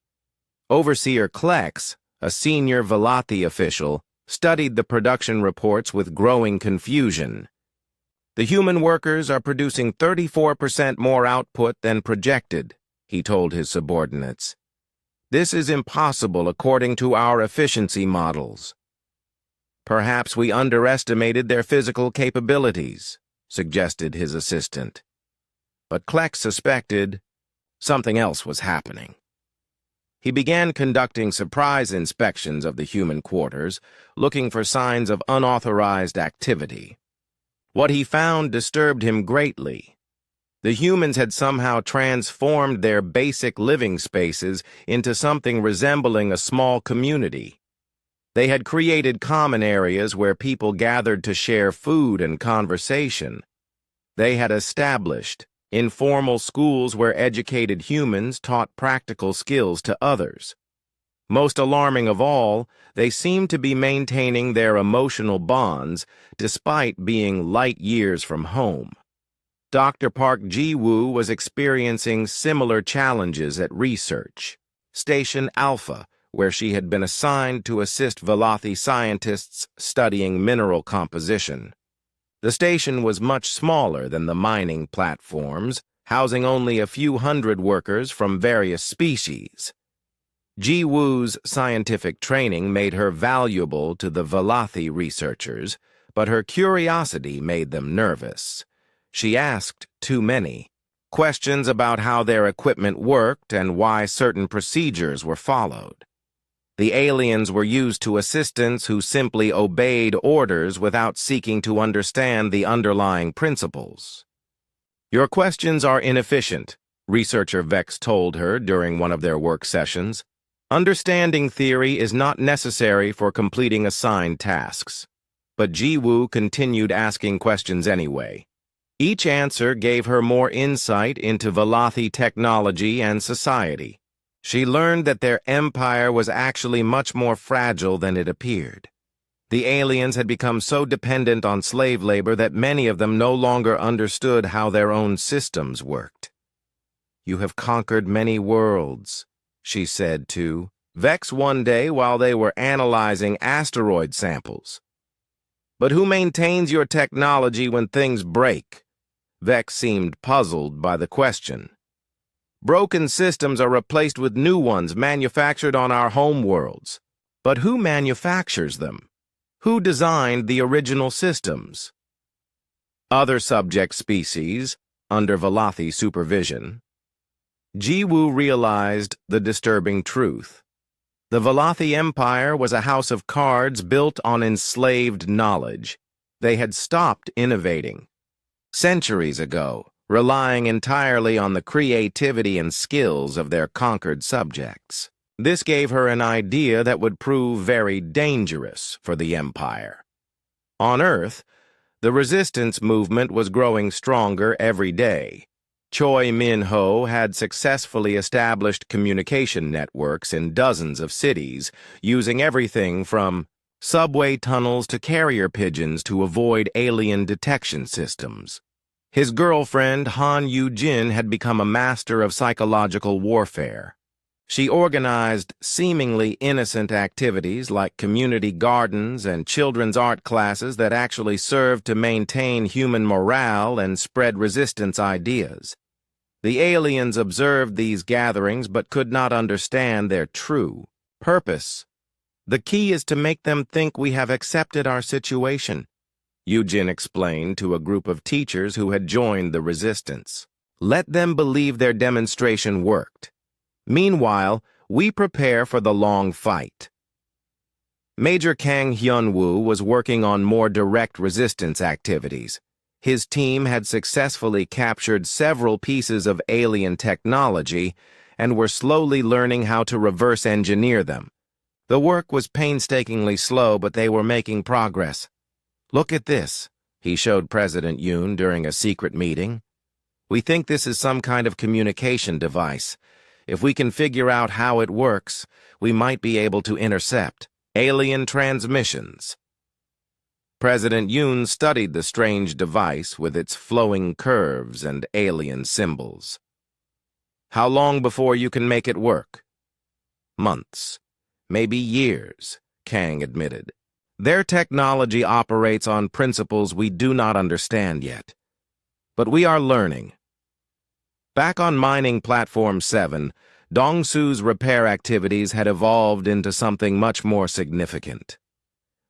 Overseer Klex, a senior Velothi official, studied the production reports with growing confusion. The human workers are producing 34% more output than projected, he told his subordinates. This is impossible according to our efficiency models. Perhaps we underestimated their physical capabilities, suggested his assistant. But Kleck suspected something else was happening. He began conducting surprise inspections of the human quarters, looking for signs of unauthorized activity. What he found disturbed him greatly. The humans had somehow transformed their basic living spaces into something resembling a small community. They had created common areas where people gathered to share food and conversation. They had established informal schools where educated humans taught practical skills to others. Most alarming of all, they seemed to be maintaining their emotional bonds despite being light years from home. Dr. Park Ji-woo was experiencing similar challenges at research. Station Alpha, where she had been assigned to assist Velothi scientists studying mineral composition. The station was much smaller than the mining platforms, housing only a few hundred workers from various species. Ji-woo's scientific training made her valuable to the Velothi researchers, but her curiosity made them nervous. She asked too many questions about how their equipment worked and why certain procedures were followed. The aliens were used to assistants who simply obeyed orders without seeking to understand the underlying principles. Your questions are inefficient, researcher Vex told her during one of their work sessions. Understanding theory is not necessary for completing assigned tasks. But Ji-woo continued asking questions anyway. Each answer gave her more insight into Velothi technology and society. She learned that their empire was actually much more fragile than it appeared. The aliens had become so dependent on slave labor that many of them no longer understood how their own systems worked. "You have conquered many worlds," she said to Vex one day while they were analyzing asteroid samples. "But who maintains your technology when things break?" Vex seemed puzzled by the question. "Broken systems are replaced with new ones manufactured on our home worlds. But who manufactures them? Who designed the original systems?" Other subject species, under Velothi supervision. Ji-woo realized the disturbing truth. The Velothi Empire was a house of cards built on enslaved knowledge. They had stopped innovating centuries ago, relying entirely on the creativity and skills of their conquered subjects. This gave her an idea that would prove very dangerous for the Empire. On Earth, the resistance movement was growing stronger every day. Choi Min-ho had successfully established communication networks in dozens of cities, using everything from subway tunnels to carrier pigeons to avoid alien detection systems. His girlfriend, Han Yu-jin, had become a master of psychological warfare. She organized seemingly innocent activities like community gardens and children's art classes that actually served to maintain human morale and spread resistance ideas. The aliens observed these gatherings but could not understand their true purpose. The key is to make them think we have accepted our situation, Yu-jin explained to a group of teachers who had joined the resistance. Let them believe their demonstration worked. Meanwhile, we prepare for the long fight. Major Kang Hyun-woo was working on more direct resistance activities. His team had successfully captured several pieces of alien technology and were slowly learning how to reverse engineer them. The work was painstakingly slow, but they were making progress. Look at this, he showed President Yoon during a secret meeting. We think this is some kind of communication device. If we can figure out how it works, we might be able to intercept alien transmissions. President Yoon studied the strange device with its flowing curves and alien symbols. How long before you can make it work? Months, maybe years, Kang admitted. Their technology operates on principles we do not understand yet. But we are learning. Back on mining platform 7, Dong-su's repair activities had evolved into something much more significant.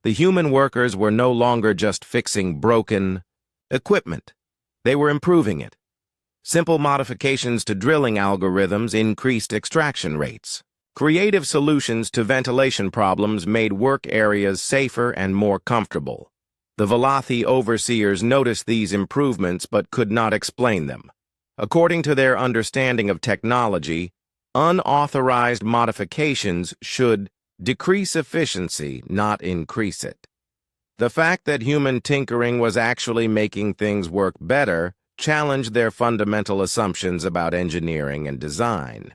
The human workers were no longer just fixing broken equipment. They were improving it. Simple modifications to drilling algorithms increased extraction rates. Creative solutions to ventilation problems made work areas safer and more comfortable. The Velothi overseers noticed these improvements but could not explain them. According to their understanding of technology, unauthorized modifications should decrease efficiency, not increase it. The fact that human tinkering was actually making things work better challenged their fundamental assumptions about engineering and design.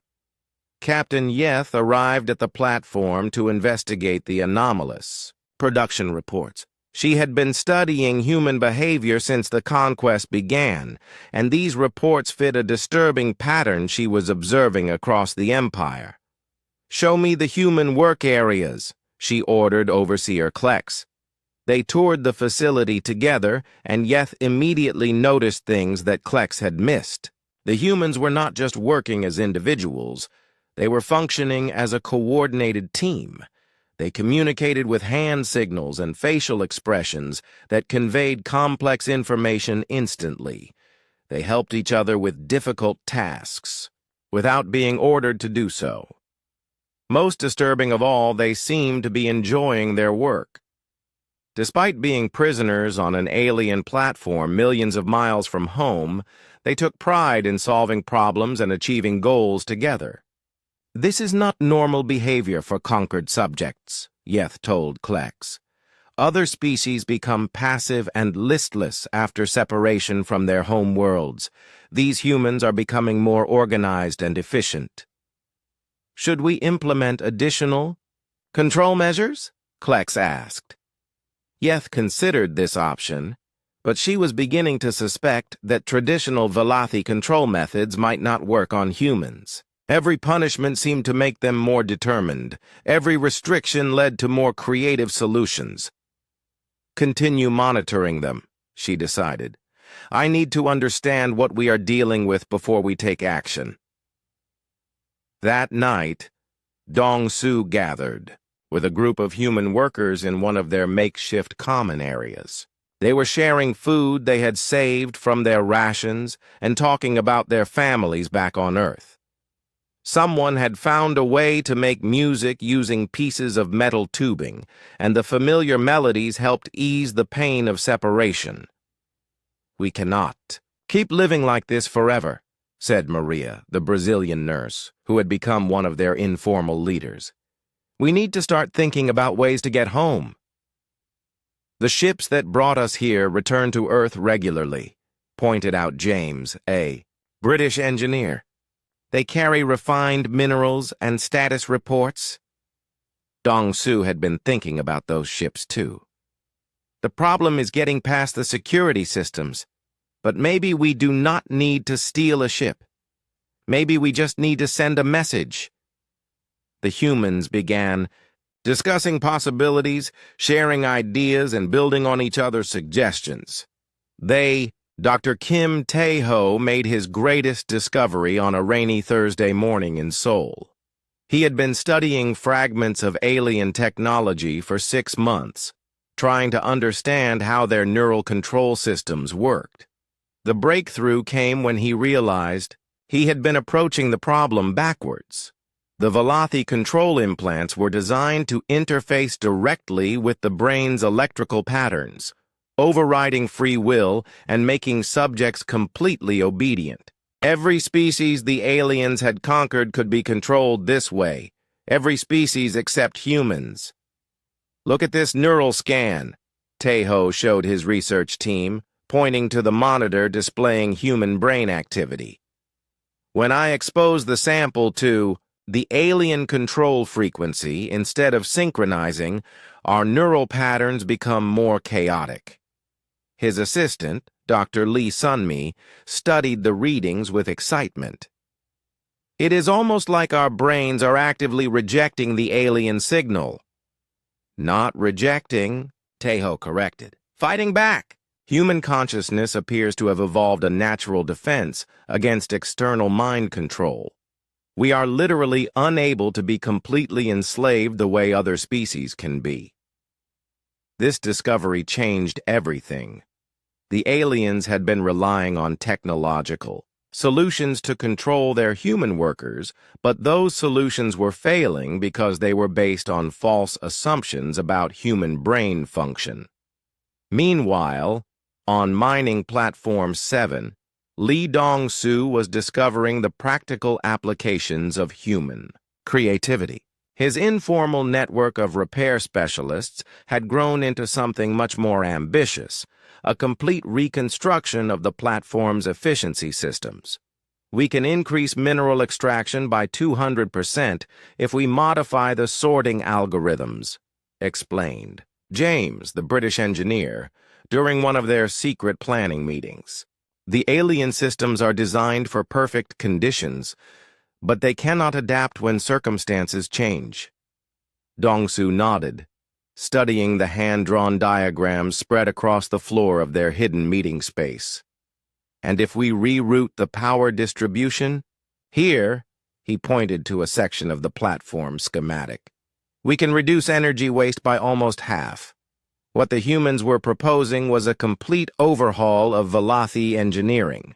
Captain Yeth arrived at the platform to investigate the anomalous production reports. She had been studying human behavior since the conquest began, and these reports fit a disturbing pattern she was observing across the Empire. Show me the human work areas, she ordered Overseer Klex. They toured the facility together, and Yeth immediately noticed things that Klex had missed. The humans were not just working as individuals, they were functioning as a coordinated team. They communicated with hand signals and facial expressions that conveyed complex information instantly. They helped each other with difficult tasks, without being ordered to do so. Most disturbing of all, they seemed to be enjoying their work. Despite being prisoners on an alien platform millions of miles from home, they took pride in solving problems and achieving goals together. This is not normal behavior for conquered subjects, Yeth told Klex. Other species become passive and listless after separation from their home worlds. These humans are becoming more organized and efficient. Should we implement additional control measures? Klex asked. Yeth considered this option, but she was beginning to suspect that traditional Velothi control methods might not work on humans. Every punishment seemed to make them more determined. Every restriction led to more creative solutions. Continue monitoring them, she decided. I need to understand what we are dealing with before we take action. That night, Dong-su gathered with a group of human workers in one of their makeshift common areas. They were sharing food they had saved from their rations and talking about their families back on Earth. Someone had found a way to make music using pieces of metal tubing, and the familiar melodies helped ease the pain of separation. "We cannot keep living like this forever," said Maria, the Brazilian nurse, who had become one of their informal leaders. "We need to start thinking about ways to get home." "The ships that brought us here return to Earth regularly," pointed out James, a British engineer. "They carry refined minerals and status reports." Dong-Su had been thinking about those ships too. "The problem is getting past the security systems. But maybe we do not need to steal a ship. Maybe we just need to send a message." The humans began discussing possibilities, sharing ideas, and building on each other's suggestions. Dr. Kim Tae-ho made his greatest discovery on a rainy Thursday morning in Seoul. He had been studying fragments of alien technology for 6 months, trying to understand how their neural control systems worked. The breakthrough came when he realized he had been approaching the problem backwards. The Velothi control implants were designed to interface directly with the brain's electrical patterns, overriding free will and making subjects completely obedient. Every species the aliens had conquered could be controlled this way, every species except humans. "Look at this neural scan," Tae-ho showed his research team, pointing to the monitor displaying human brain activity. "When I expose the sample to the alien control frequency instead of synchronizing, our neural patterns become more chaotic." His assistant, Dr. Lee Sunmi, studied the readings with excitement. "It is almost like our brains are actively rejecting the alien signal." "Not rejecting," Tae-ho corrected. "Fighting back." Human consciousness appears to have evolved a natural defense against external mind control. We are literally unable to be completely enslaved the way other species can be. This discovery changed everything. The aliens had been relying on technological solutions to control their human workers, but those solutions were failing because they were based on false assumptions about human brain function. Meanwhile, on Mining Platform 7, Lee Dong-Su was discovering the practical applications of human creativity. His informal network of repair specialists had grown into something much more ambitious, a complete reconstruction of the platform's efficiency systems. "We can increase mineral extraction by 200% if we modify the sorting algorithms," explained James, the British engineer, during one of their secret planning meetings. "The alien systems are designed for perfect conditions, but they cannot adapt when circumstances change." Dong-Su nodded, studying the hand-drawn diagrams spread across the floor of their hidden meeting space. "And if we reroute the power distribution? Here," he pointed to a section of the platform schematic, "we can reduce energy waste by almost half." What the humans were proposing was a complete overhaul of Velothi engineering.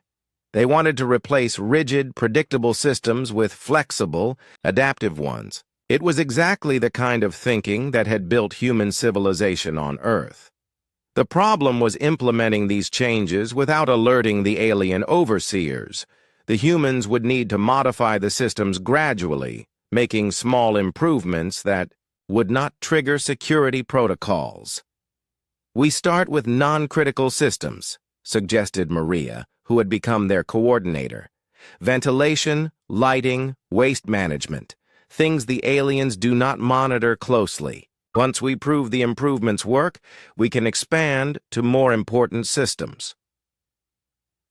They wanted to replace rigid, predictable systems with flexible, adaptive ones. It was exactly the kind of thinking that had built human civilization on Earth. The problem was implementing these changes without alerting the alien overseers. The humans would need to modify the systems gradually, making small improvements that would not trigger security protocols. "We start with non-critical systems," suggested Maria, who had become their coordinator. "Ventilation, lighting, waste management, things the aliens do not monitor closely. Once we prove the improvements work, we can expand to more important systems."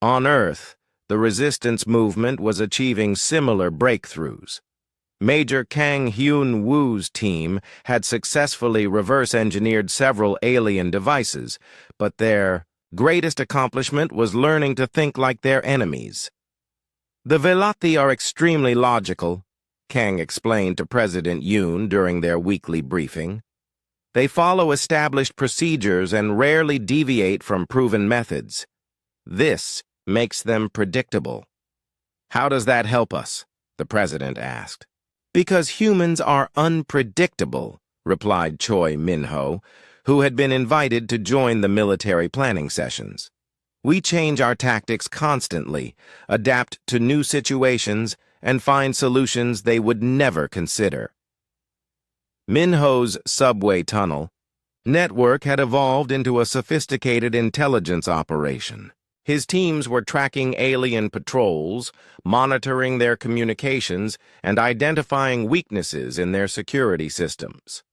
On Earth, the resistance movement was achieving similar breakthroughs. Major Kang Hyun-woo's team had successfully reverse-engineered several alien devices, but their greatest accomplishment was learning to think like their enemies. "The Velothi are extremely logical," Kang explained to President Yoon during their weekly briefing. "They follow established procedures and rarely deviate from proven methods. This makes them predictable." "How does that help us?" the president asked. Because humans are unpredictable, replied Choi Min-ho, who had been invited to join the military planning sessions. We change our tactics constantly, adapt to new situations, and find solutions they would never consider. Min-ho's subway tunnel network had evolved into a sophisticated intelligence operation. His teams were tracking alien patrols, monitoring their communications, and identifying weaknesses in their security systems.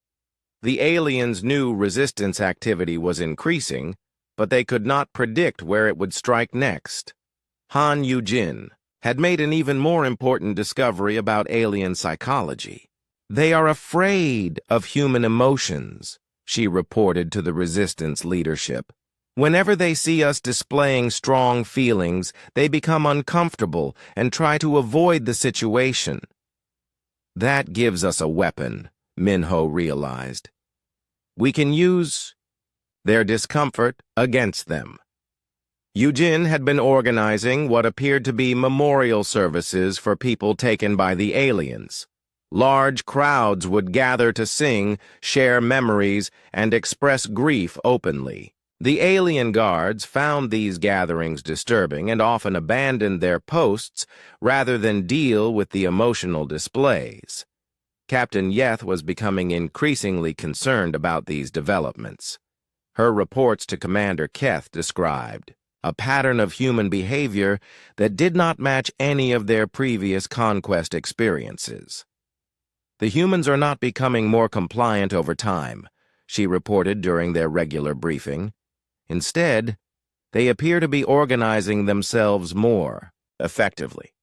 The aliens knew resistance activity was increasing, but they could not predict where it would strike next. Han Yu-jin had made an even more important discovery about alien psychology. They are afraid of human emotions, she reported to the resistance leadership. Whenever they see us displaying strong feelings, they become uncomfortable and try to avoid the situation. That gives us a weapon, Min-ho realized. We can use their discomfort against them. Yu-jin had been organizing what appeared to be memorial services for people taken by the aliens. Large crowds would gather to sing, share memories, and express grief openly. The alien guards found these gatherings disturbing and often abandoned their posts rather than deal with the emotional displays. Captain Yeth was becoming increasingly concerned about these developments. Her reports to Commander Keth described a pattern of human behavior that did not match any of their previous conquest experiences. The humans are not becoming more compliant over time, she reported during their regular briefing. Instead, they appear to be organizing themselves more effectively.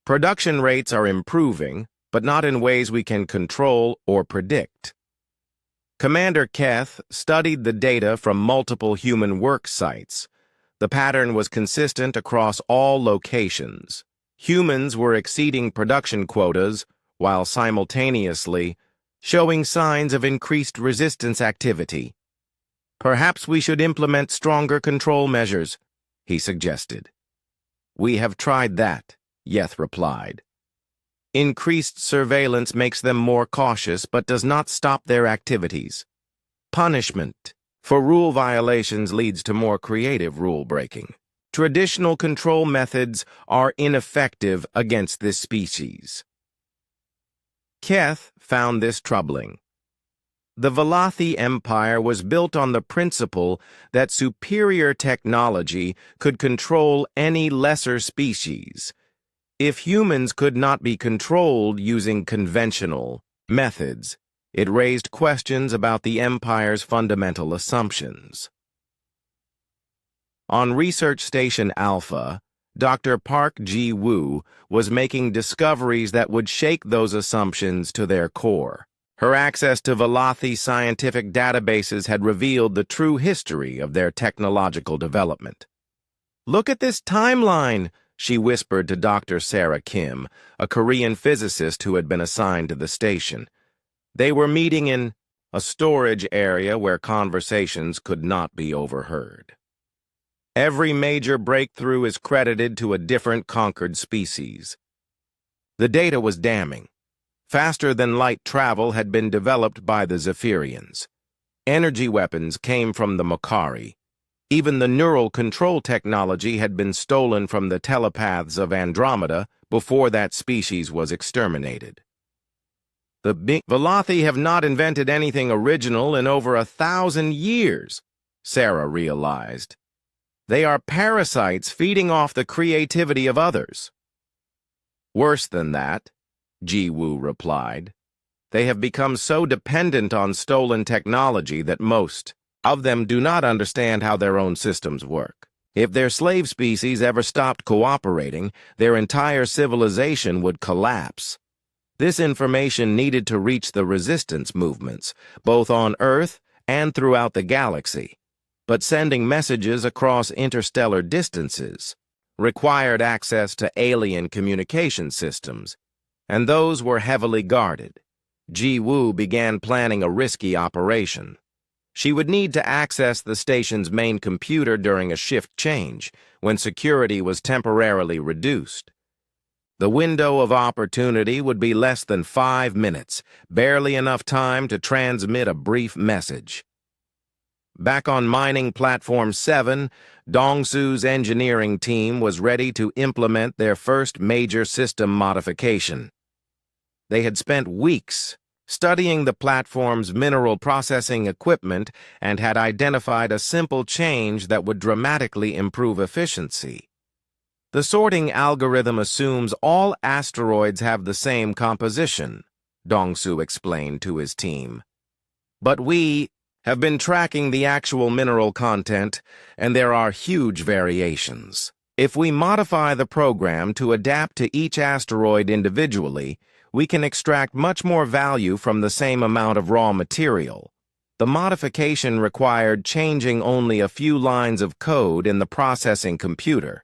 Production rates are improving, but not in ways we can control or predict. Commander Keth studied the data from multiple human work sites. The pattern was consistent across all locations. Humans were exceeding production quotas while simultaneously showing signs of increased resistance activity. Perhaps we should implement stronger control measures, he suggested. We have tried that, Yeth replied. Increased surveillance makes them more cautious but does not stop their activities. Punishment for rule violations leads to more creative rule breaking. Traditional control methods are ineffective against this species. Keth found this troubling. The Velothi Empire was built on the principle that superior technology could control any lesser species. If humans could not be controlled using conventional methods, it raised questions about the Empire's fundamental assumptions. On Research Station Alpha, Dr. Park Ji-woo was making discoveries that would shake those assumptions to their core. Her access to Velothi scientific databases had revealed the true history of their technological development. Look at this timeline, she whispered to Dr. Sarah Kim, a Korean physicist who had been assigned to the station. They were meeting in a storage area where conversations could not be overheard. Every major breakthrough is credited to a different conquered species. The data was damning. Faster-than-light travel had been developed by the Zephyrians. Energy weapons came from the Makari. Even the neural control technology had been stolen from the telepaths of Andromeda before that species was exterminated. The Velothi have not invented anything original in over 1,000 years, Sarah realized. They are parasites feeding off the creativity of others. Worse than that, Ji-woo replied. They have become so dependent on stolen technology that most of them do not understand how their own systems work. If their slave species ever stopped cooperating, their entire civilization would collapse. This information needed to reach the resistance movements, both on Earth and throughout the galaxy. But sending messages across interstellar distances required access to alien communication systems, and those were heavily guarded. Ji-woo began planning a risky operation. She would need to access the station's main computer during a shift change, when security was temporarily reduced. The window of opportunity would be less than 5 minutes, barely enough time to transmit a brief message. Back on mining platform 7, Dongsu's engineering team was ready to implement their first major system modification. They had spent weeks studying the platform's mineral processing equipment and had identified a simple change that would dramatically improve efficiency. The sorting algorithm assumes all asteroids have the same composition, Dongsu explained to his team. But we have been tracking the actual mineral content, and there are huge variations. If we modify the program to adapt to each asteroid individually, we can extract much more value from the same amount of raw material. The modification required changing only a few lines of code in the processing computer,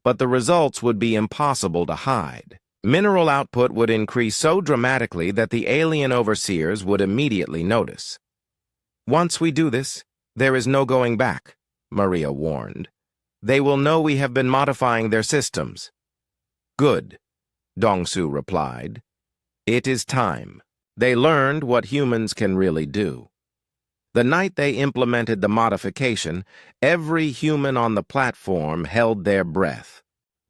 but the results would be impossible to hide. Mineral output would increase so dramatically that the alien overseers would immediately notice. "Once we do this, there is no going back," Maria warned. "They will know we have been modifying their systems." "Good," Dongsu replied. "It is time." They learned what humans can really do. The night they implemented the modification, every human on the platform held their breath.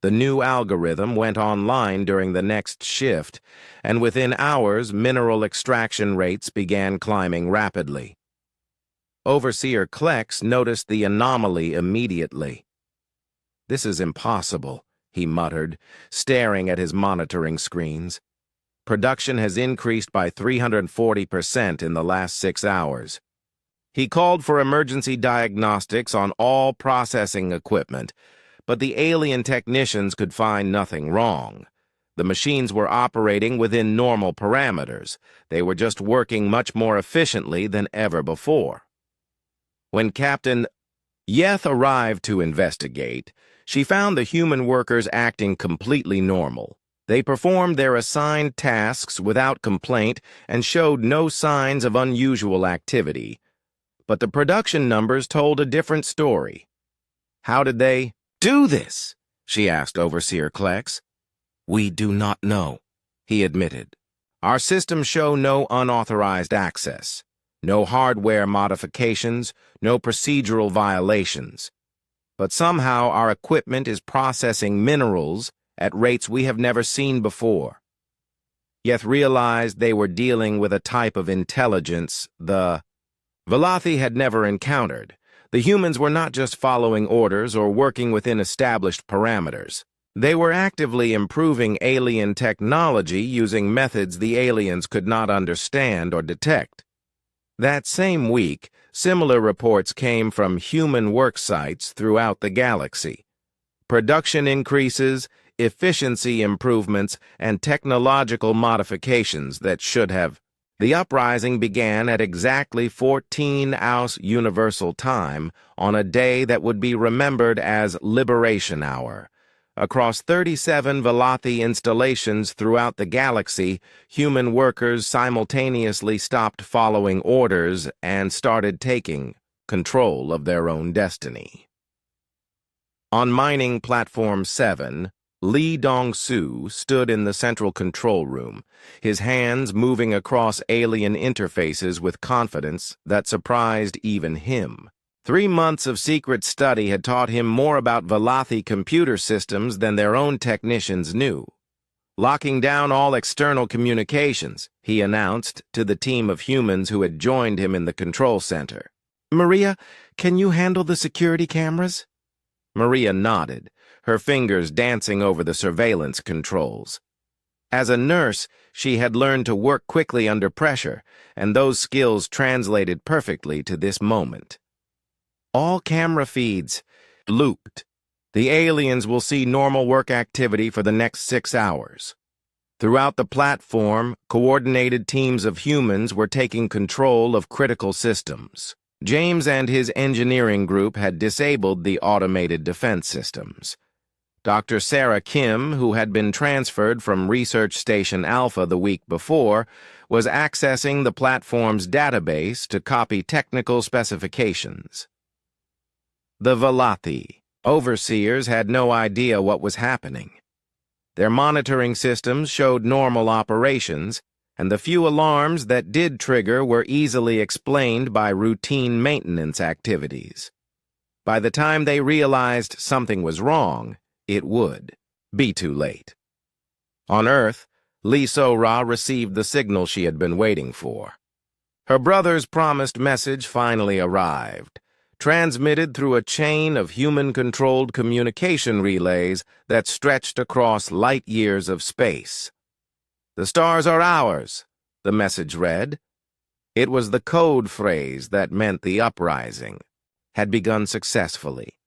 The new algorithm went online during the next shift, and within hours, mineral extraction rates began climbing rapidly. Overseer Klex noticed the anomaly immediately. "This is impossible," he muttered, staring at his monitoring screens. "Production has increased by 340% in the last 6 hours. He called for emergency diagnostics on all processing equipment, but the alien technicians could find nothing wrong. The machines were operating within normal parameters. They were just working much more efficiently than ever before. When Captain Yeth arrived to investigate, she found the human workers acting completely normal. They performed their assigned tasks without complaint and showed no signs of unusual activity. But the production numbers told a different story. "How did they do this?" she asked Overseer Klex. "We do not know," he admitted. "Our systems show no unauthorized access. No hardware modifications, no procedural violations. But somehow our equipment is processing minerals at rates we have never seen before." Yeth realized they were dealing with a type of intelligence the Velothi had never encountered. The humans were not just following orders or working within established parameters. They were actively improving alien technology using methods the aliens could not understand or detect. That same week, similar reports came from human work sites throughout the galaxy. Production increases, efficiency improvements, and technological modifications that should have. The uprising began at exactly 14 Aus Universal Time on a day that would be remembered as Liberation Hour. Across 37 Velothi installations throughout the galaxy, human workers simultaneously stopped following orders and started taking control of their own destiny. On mining platform 7, Li Dongsu stood in the central control room, his hands moving across alien interfaces with confidence that surprised even him. 3 months of secret study had taught him more about Velothi computer systems than their own technicians knew. "Locking down all external communications," he announced to the team of humans who had joined him in the control center. "Maria, can you handle the security cameras?" Maria nodded, her fingers dancing over the surveillance controls. As a nurse, she had learned to work quickly under pressure, and those skills translated perfectly to this moment. "All camera feeds looped. The aliens will see normal work activity for the next 6 hours." Throughout the platform, coordinated teams of humans were taking control of critical systems. James and his engineering group had disabled the automated defense systems. Dr. Sarah Kim, who had been transferred from Research Station Alpha the week before, was accessing the platform's database to copy technical specifications. The Velothi overseers had no idea what was happening. Their monitoring systems showed normal operations, and the few alarms that did trigger were easily explained by routine maintenance activities. By the time they realized something was wrong, it would be too late. On Earth, Lee So-ra received the signal she had been waiting for. Her brother's promised message finally arrived, transmitted through a chain of human-controlled communication relays that stretched across light-years of space. "The stars are ours," the message read. It was the code phrase that meant the uprising had begun successfully.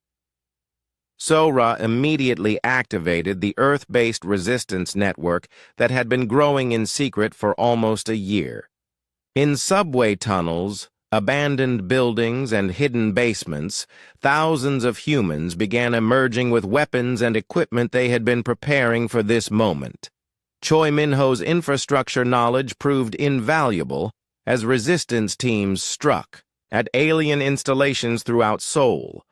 So-ra immediately activated the Earth-based resistance network that had been growing in secret for almost a year. In subway tunnels, abandoned buildings, and hidden basements, thousands of humans began emerging with weapons and equipment they had been preparing for this moment. Choi Min-ho's infrastructure knowledge proved invaluable as resistance teams struck at alien installations throughout Seoul.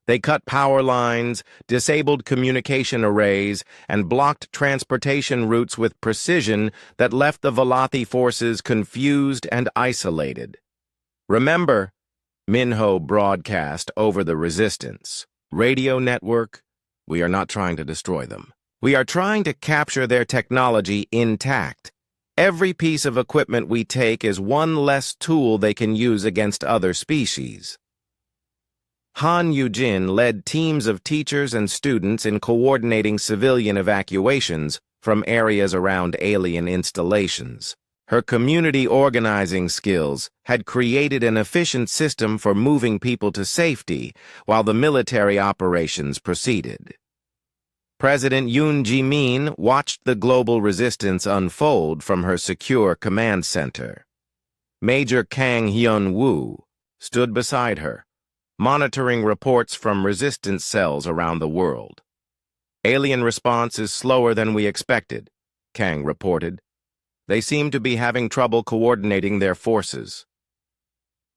They cut power lines, disabled communication arrays, and blocked transportation routes with precision that left the Velothi forces confused and isolated. "Remember," Min-ho broadcast over the resistance radio network, "we are not trying to destroy them. We are trying to capture their technology intact. Every piece of equipment we take is one less tool they can use against other species." Han Yu-jin led teams of teachers and students in coordinating civilian evacuations from areas around alien installations. Her community organizing skills had created an efficient system for moving people to safety while the military operations proceeded. President Yoon Ji-min watched the global resistance unfold from her secure command center. Major Kang Hyun-woo stood beside her, monitoring reports from resistance cells around the world. "Alien response is slower than we expected," Kang reported. "They seem to be having trouble coordinating their forces."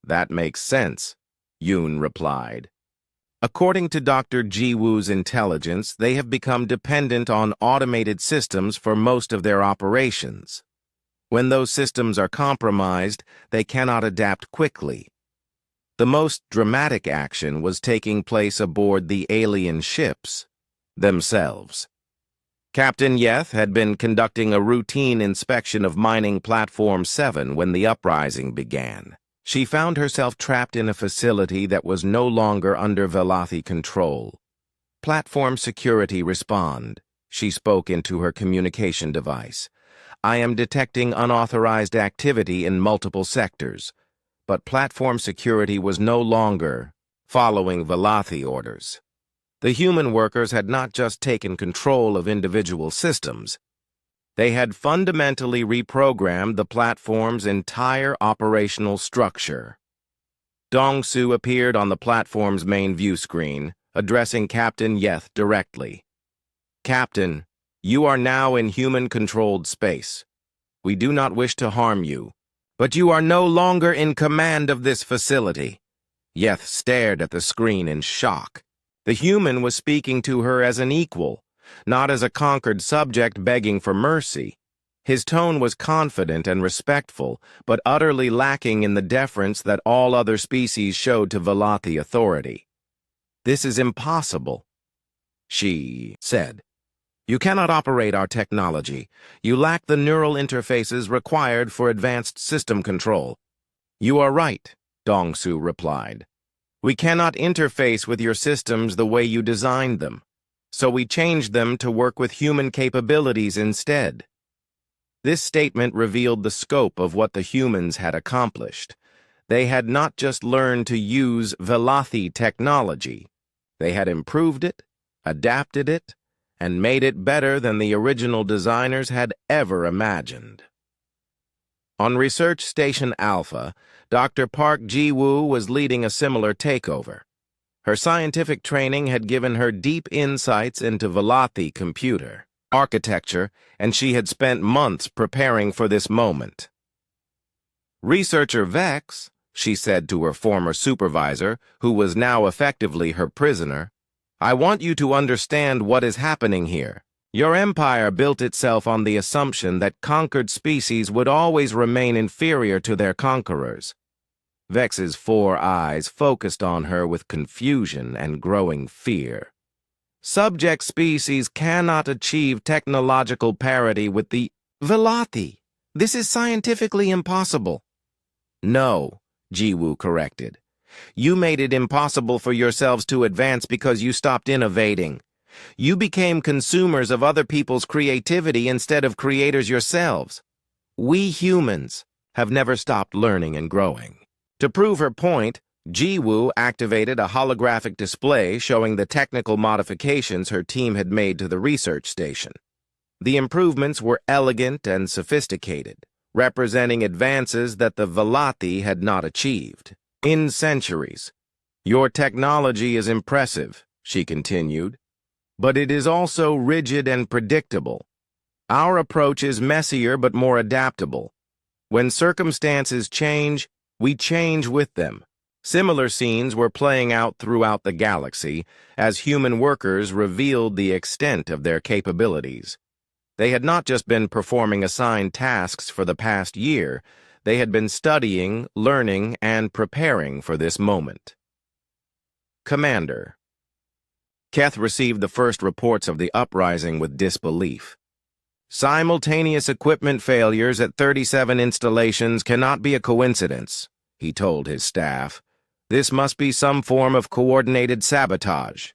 "That makes sense," Yoon replied. According to Dr. Ji-woo's intelligence, they have become dependent on automated systems for most of their operations. When those systems are compromised, they cannot adapt quickly. The most dramatic action was taking place aboard the alien ships themselves. Captain Yeth had been conducting a routine inspection of Mining Platform 7 when the uprising began. She found herself trapped in a facility that was no longer under Velothi control. "Platform security respond," she spoke into her communication device. "I am detecting unauthorized activity in multiple sectors." But platform security was no longer following Velothi orders. The human workers had not just taken control of individual systems. They had fundamentally reprogrammed the platform's entire operational structure. Dong-soo appeared on the platform's main view screen, addressing Captain Yeth directly. "Captain, you are now in human-controlled space. We do not wish to harm you, but you are no longer in command of this facility." Yeth stared at the screen in shock. The human was speaking to her as an equal, not as a conquered subject begging for mercy. His tone was confident and respectful, but utterly lacking in the deference that all other species showed to Velothi authority. "This is impossible," she said. "You cannot operate our technology. You lack the neural interfaces required for advanced system control." "You are right," Dong-soo replied. "We cannot interface with your systems the way you designed them, so we changed them to work with human capabilities instead." This statement revealed the scope of what the humans had accomplished. They had not just learned to use Velothi technology. They had improved it, adapted it, and made it better than the original designers had ever imagined. On Research Station Alpha, Dr. Park Ji-woo was leading a similar takeover. Her scientific training had given her deep insights into Velothi computer architecture, and she had spent months preparing for this moment. "Researcher Vex," she said to her former supervisor, who was now effectively her prisoner, "I want you to understand what is happening here. Your empire built itself on the assumption that conquered species would always remain inferior to their conquerors. Vex's 4 eyes focused on her with confusion and growing fear. Subject species cannot achieve technological parity with the Velothi. This is scientifically impossible. No, Jiwoo corrected. You made it impossible for yourselves to advance because you stopped innovating. You became consumers of other people's creativity instead of creators yourselves. We humans have never stopped learning and growing. To prove her point, Jiwoo activated a holographic display showing the technical modifications her team had made to the research station. The improvements were elegant and sophisticated, representing advances that the Velothi had not achieved in centuries. Your technology is impressive, she continued, but it is also rigid and predictable. Our approach is messier but more adaptable. When circumstances change, we change with them. Similar scenes were playing out throughout the galaxy as human workers revealed the extent of their capabilities. They had not just been performing assigned tasks for the past year, they had been studying, learning, and preparing for this moment. Commander. Keth received the first reports of the uprising with disbelief. Simultaneous equipment failures at 37 installations cannot be a coincidence, he told his staff. This must be some form of coordinated sabotage.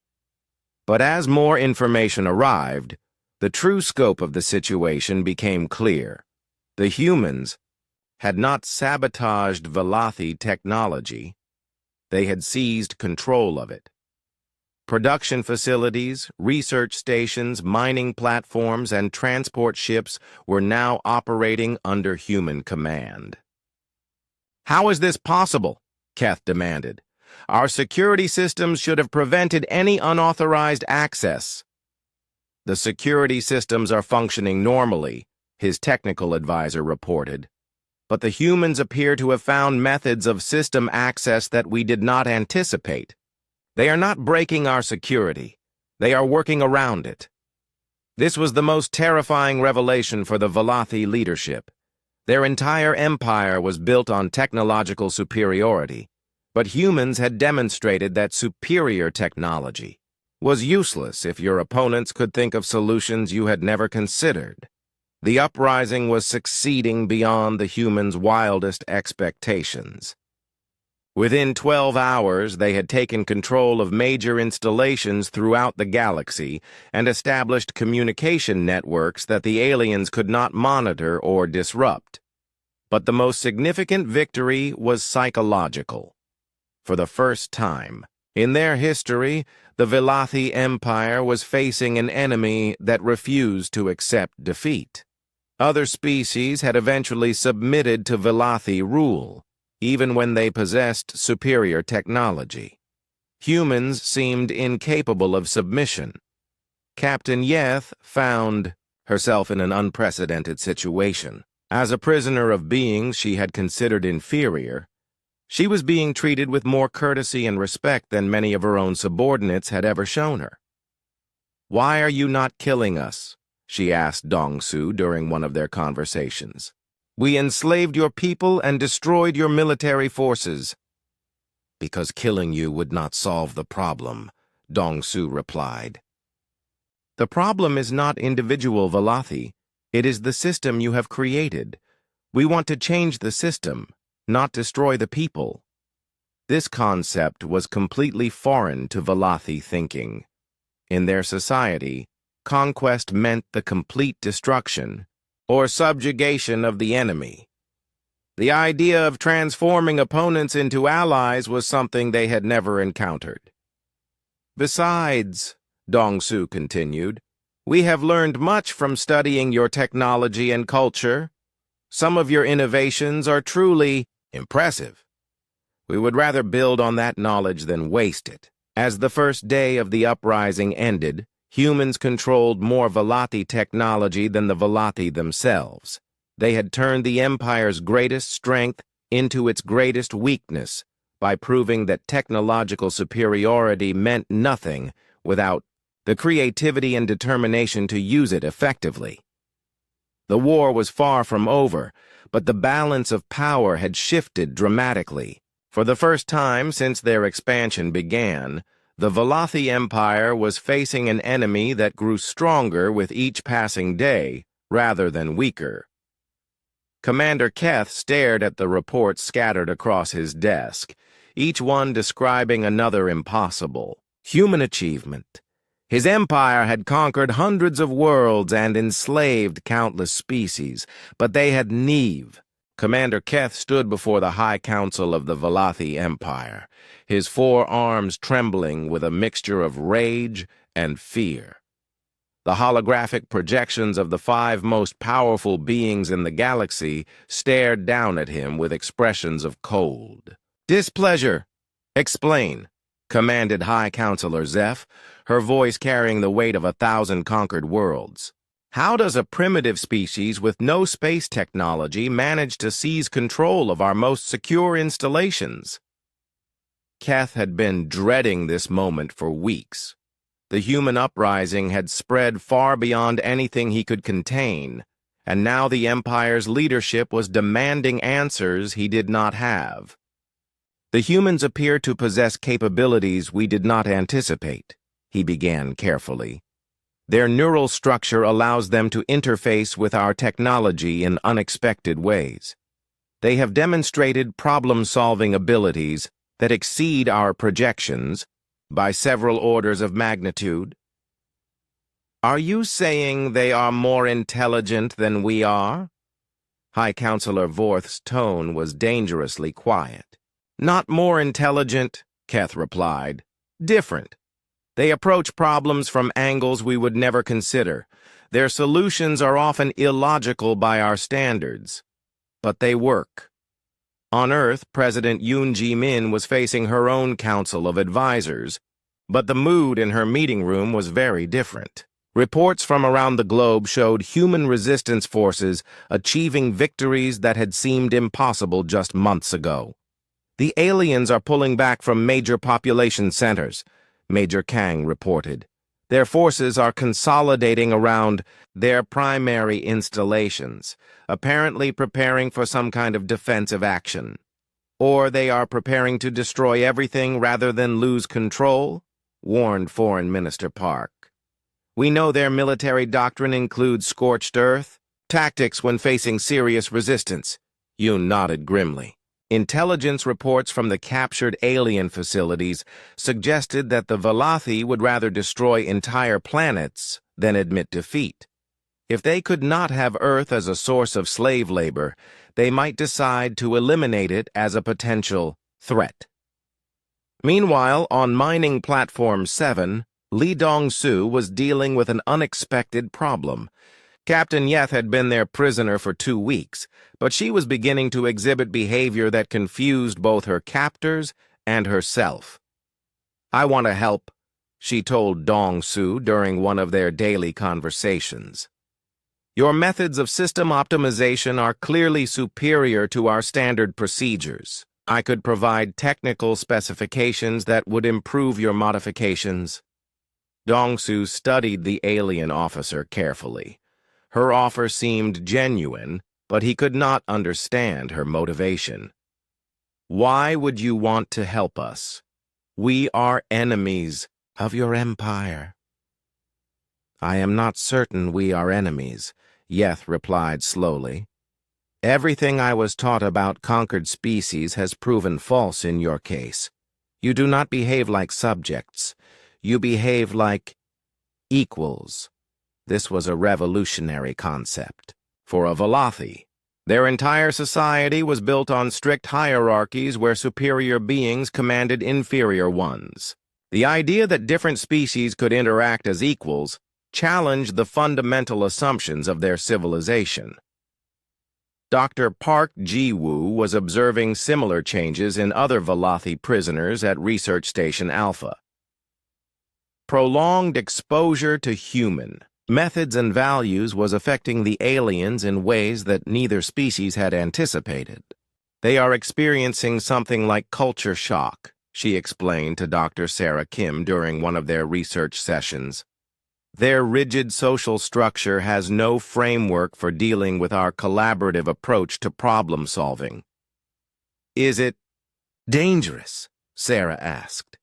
But as more information arrived, the true scope of the situation became clear. The humans had not sabotaged Velothi technology. They had seized control of it. Production facilities, research stations, mining platforms, and transport ships were now operating under human command. How is this possible? Keth demanded. Our security systems should have prevented any unauthorized access. The security systems are functioning normally, his technical advisor reported. But the humans appear to have found methods of system access that we did not anticipate. They are not breaking our security. They are working around it. This was the most terrifying revelation for the Velothi leadership. Their entire empire was built on technological superiority, but humans had demonstrated that superior technology was useless if your opponents could think of solutions you had never considered. The uprising was succeeding beyond the humans' wildest expectations. Within 12 hours, they had taken control of major installations throughout the galaxy and established communication networks that the aliens could not monitor or disrupt. But the most significant victory was psychological. For the first time in their history, the Velothi Empire was facing an enemy that refused to accept defeat. Other species had eventually submitted to Velothi rule, even when they possessed superior technology. Humans seemed incapable of submission. Captain Yeth found herself in an unprecedented situation. As a prisoner of beings she had considered inferior, she was being treated with more courtesy and respect than many of her own subordinates had ever shown her. "Why are you not killing us?" she asked Dong-su during one of their conversations. "We enslaved your people and destroyed your military forces." "Because killing you would not solve the problem," Dong-su replied. "The problem is not individual Velothi. It is the system you have created. We want to change the system, not destroy the people." This concept was completely foreign to Velothi thinking. In their society, conquest meant the complete destruction or subjugation of the enemy. The idea of transforming opponents into allies was something they had never encountered. "Besides," Dong-su continued, "we have learned much from studying your technology and culture. Some of your innovations are truly impressive. We would rather build on that knowledge than waste it." As the first day of the uprising ended, humans controlled more Velothi technology than the Velothi themselves. They had turned the Empire's greatest strength into its greatest weakness by proving that technological superiority meant nothing without the creativity and determination to use it effectively. The war was far from over, but the balance of power had shifted dramatically. For the first time since their expansion began, the Velothi Empire was facing an enemy that grew stronger with each passing day, rather than weaker. Commander Keth stared at the reports scattered across his desk, each one describing another impossible human achievement. His empire had conquered hundreds of worlds and enslaved countless species, but they had neither. Commander Keth stood before the High Council of the Velothi Empire, his 4 arms trembling with a mixture of rage and fear. The holographic projections of the 5 most powerful beings in the galaxy stared down at him with expressions of cold displeasure. "Explain," commanded High Counselor Zeph, her voice carrying the weight of 1,000 conquered worlds. "How does a primitive species with no space technology manage to seize control of our most secure installations?" Keth had been dreading this moment for weeks. The human uprising had spread far beyond anything he could contain, and now the Empire's leadership was demanding answers he did not have. "The humans appear to possess capabilities we did not anticipate," he began carefully. "Their neural structure allows them to interface with our technology in unexpected ways. They have demonstrated problem-solving abilities that exceed our projections by several orders of magnitude." "Are you saying they are more intelligent than we are?" High Counselor Vorth's tone was dangerously quiet. "Not more intelligent," Keth replied. "Different. They approach problems from angles we would never consider. Their solutions are often illogical by our standards. But they work." On Earth, President Yoon Ji-min was facing her own council of advisors, but the mood in her meeting room was very different. Reports from around the globe showed human resistance forces achieving victories that had seemed impossible just months ago. "The aliens are pulling back from major population centers," Major Kang reported. "Their forces are consolidating around their primary installations, apparently preparing for some kind of defensive action. Or they are preparing to destroy everything rather than lose control," warned Foreign Minister Park. "We know their military doctrine includes scorched earth tactics when facing serious resistance." Yoon nodded grimly. Intelligence reports from the captured alien facilities suggested that the Velothi would rather destroy entire planets than admit defeat. If they could not have Earth as a source of slave labor, they might decide to eliminate it as a potential threat. Meanwhile, on Mining Platform 7, Lee Dong-soo was dealing with an unexpected problem. Captain Yeth had been their prisoner for 2 weeks, but she was beginning to exhibit behavior that confused both her captors and herself. "I want to help," she told Dong-soo during one of their daily conversations. "Your methods of system optimization are clearly superior to our standard procedures. I could provide technical specifications that would improve your modifications." Dong-soo studied the alien officer carefully. Her offer seemed genuine, but he could not understand her motivation. "Why would you want to help us? We are enemies of your empire." "I am not certain we are enemies," Yeth replied slowly. "Everything I was taught about conquered species has proven false in your case. You do not behave like subjects. You behave like equals." This was a revolutionary concept. For a Velothi, their entire society was built on strict hierarchies where superior beings commanded inferior ones. The idea that different species could interact as equals challenged the fundamental assumptions of their civilization. Dr. Park Ji-woo was observing similar changes in other Velothi prisoners at Research Station Alpha. Prolonged exposure to human methods and values was affecting the aliens in ways that neither species had anticipated. "They are experiencing something like culture shock," she explained to Dr. Sarah Kim during one of their research sessions. Their rigid social structure has no framework for dealing with our collaborative approach to problem solving. Is it dangerous? Sarah asked.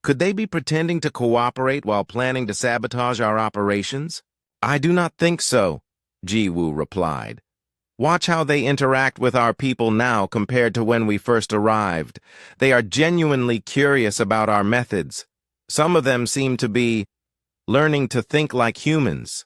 Could they be pretending to cooperate while planning to sabotage our operations? I do not think so, Jiwoo replied. Watch how they interact with our people now compared to when we first arrived. They are genuinely curious about our methods. Some of them seem to be learning to think like humans.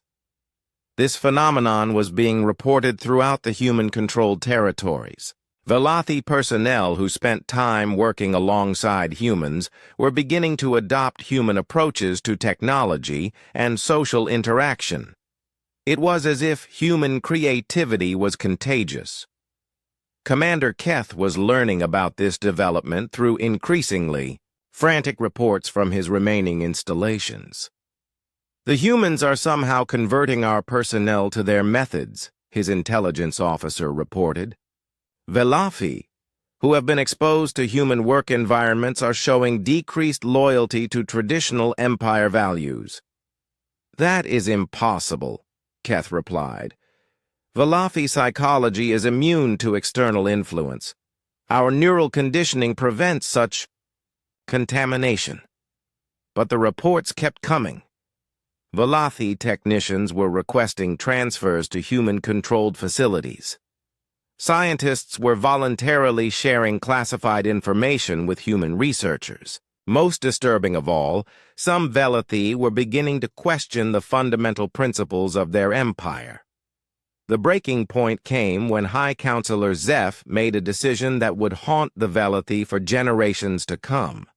This phenomenon was being reported throughout the human-controlled territories. Velothi personnel who spent time working alongside humans were beginning to adopt human approaches to technology and social interaction. It was as if human creativity was contagious. Commander Keth was learning about this development through increasingly frantic reports from his remaining installations. The humans are somehow converting our personnel to their methods, his intelligence officer reported. Velothi, who have been exposed to human work environments, are showing decreased loyalty to traditional empire values. That is impossible, Keth replied. Velothi psychology is immune to external influence. Our neural conditioning prevents such contamination. But the reports kept coming. Velothi technicians were requesting transfers to human-controlled facilities. Scientists were voluntarily sharing classified information with human researchers. Most disturbing of all, some Velothi were beginning to question the fundamental principles of their empire. The breaking point came when High Counselor Zeph made a decision that would haunt the Velothi for generations to come.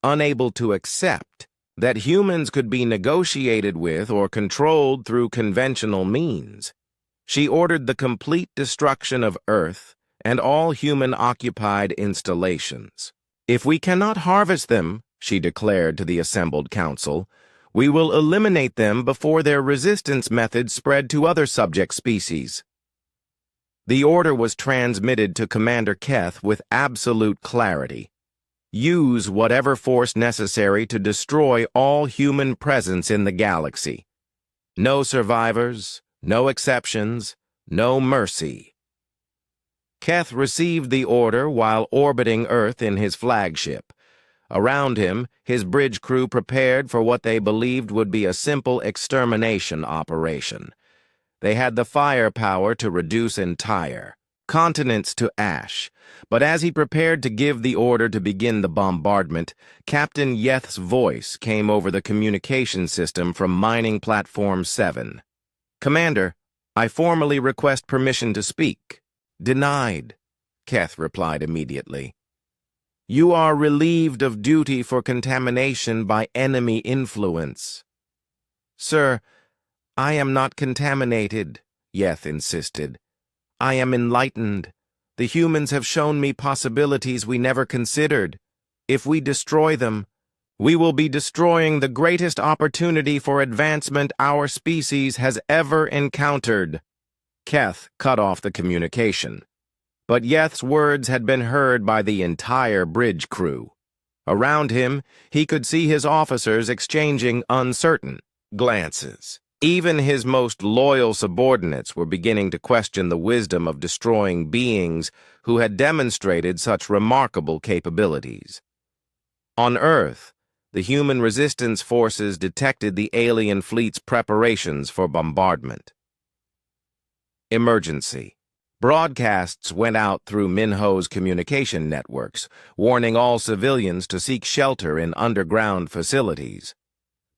Unable to accept that humans could be negotiated with or controlled through conventional means, she ordered the complete destruction of Earth and all human-occupied installations. If we cannot harvest them, she declared to the assembled council, we will eliminate them before their resistance methods spread to other subject species. The order was transmitted to Commander Keth with absolute clarity. Use whatever force necessary to destroy all human presence in the galaxy. No survivors, no exceptions, no mercy. Keth received the order while orbiting Earth in his flagship. Around him, his bridge crew prepared for what they believed would be a simple extermination operation. They had the firepower to reduce entire continents to ash, but as he prepared to give the order to begin the bombardment, Captain Yeth's voice came over the communication system from Mining Platform 7. Commander, I formally request permission to speak. Denied, Keth replied immediately. You are relieved of duty for contamination by enemy influence. Sir, I am not contaminated, Yeth insisted. I am enlightened. The humans have shown me possibilities we never considered. If we destroy them, we will be destroying the greatest opportunity for advancement our species has ever encountered. Keth cut off the communication. But Yeth's words had been heard by the entire bridge crew. Around him, he could see his officers exchanging uncertain glances. Even his most loyal subordinates were beginning to question the wisdom of destroying beings who had demonstrated such remarkable capabilities. On Earth, the human resistance forces detected the alien fleet's preparations for bombardment. Emergency. Broadcasts went out through Minho's communication networks, warning all civilians to seek shelter in underground facilities.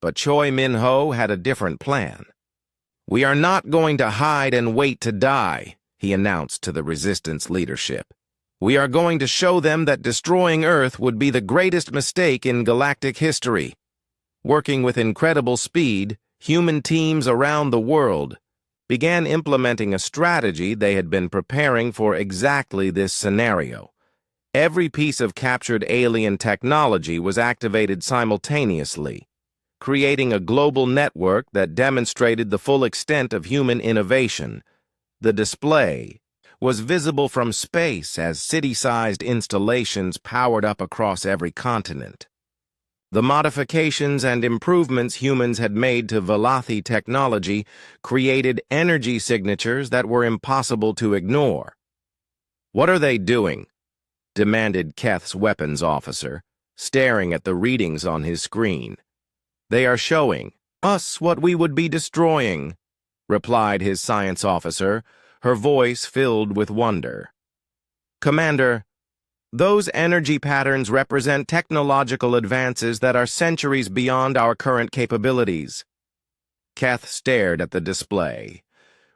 But Choi Minho had a different plan. We are not going to hide and wait to die, he announced to the resistance leadership. We are going to show them that destroying Earth would be the greatest mistake in galactic history. Working with incredible speed, human teams around the world began implementing a strategy they had been preparing for exactly this scenario. Every piece of captured alien technology was activated simultaneously, creating a global network that demonstrated the full extent of human innovation. The display was visible from space as city-sized installations powered up across every continent. The modifications and improvements humans had made to Velothi technology created energy signatures that were impossible to ignore. "What are they doing?" demanded Keth's weapons officer, staring at the readings on his screen. "They are showing us what we would be destroying," replied his science officer, her voice filled with wonder. "Commander, those energy patterns represent technological advances that are centuries beyond our current capabilities." Keth stared at the display,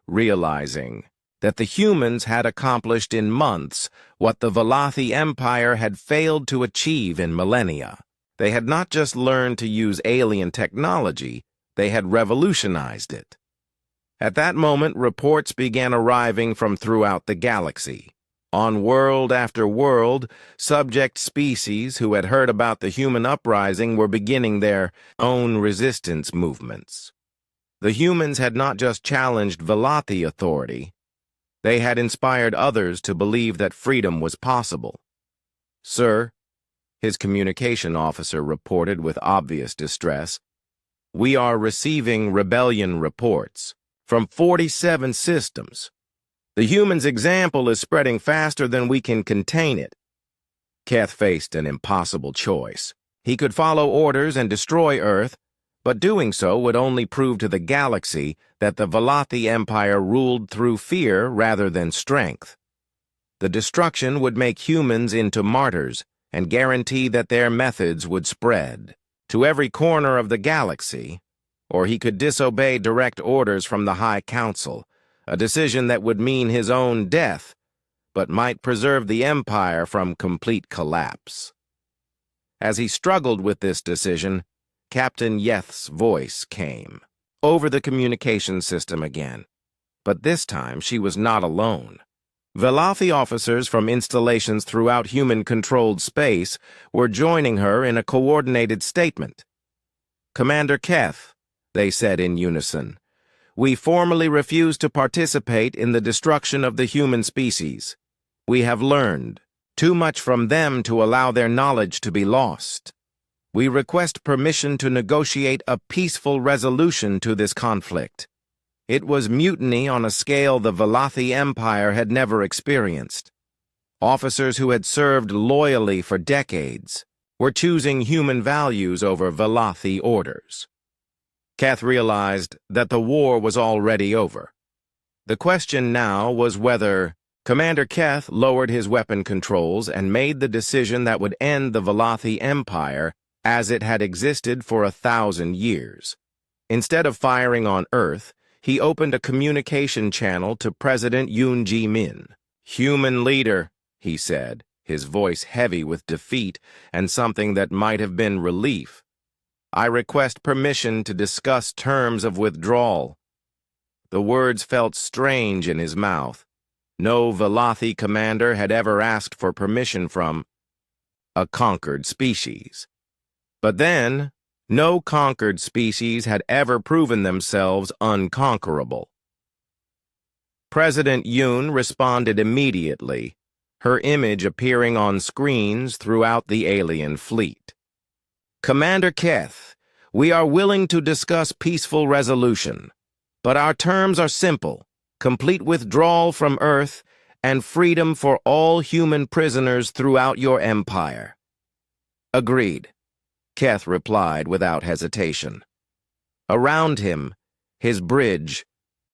realizing that the humans had accomplished in months what the Velothi Empire had failed to achieve in millennia. They had not just learned to use alien technology, they had revolutionized it. At that moment, reports began arriving from throughout the galaxy. On world after world, subject species who had heard about the human uprising were beginning their own resistance movements. The humans had not just challenged Velothi authority, they had inspired others to believe that freedom was possible. "Sir," his communication officer reported with obvious distress, "we are receiving rebellion reports from 47 systems. The humans' example is spreading faster than we can contain it." Keth faced an impossible choice. He could follow orders and destroy Earth, but doing so would only prove to the galaxy that the Velothi Empire ruled through fear rather than strength. The destruction would make humans into martyrs and guarantee that their methods would spread to every corner of the galaxy, or he could disobey direct orders from the High Council, a decision that would mean his own death, but might preserve the Empire from complete collapse. As he struggled with this decision, Captain Yeth's voice came over the communication system again, but this time she was not alone. Velothi officers from installations throughout human-controlled space were joining her in a coordinated statement. "Commander Keth," they said in unison, "we formally refuse to participate in the destruction of the human species. We have learned too much from them to allow their knowledge to be lost. We request permission to negotiate a peaceful resolution to this conflict." It was mutiny on a scale the Velothi Empire had never experienced. Officers who had served loyally for decades were choosing human values over Velothi orders. Keth realized that the war was already over. The question now was whether Commander Keth lowered his weapon controls and made the decision that would end the Velothi Empire as it had existed for 1,000 years. Instead of firing on Earth, he opened a communication channel to President Yoon Ji-min. "Human leader," he said, his voice heavy with defeat and something that might have been relief. "I request permission to discuss terms of withdrawal." The words felt strange in his mouth. No Velothi commander had ever asked for permission from a conquered species. But then, no conquered species had ever proven themselves unconquerable. President Yoon responded immediately, her image appearing on screens throughout the alien fleet. "Commander Keth, we are willing to discuss peaceful resolution, but our terms are simple: complete withdrawal from Earth and freedom for all human prisoners throughout your empire." "Agreed," Keth replied without hesitation. Around him, his bridge,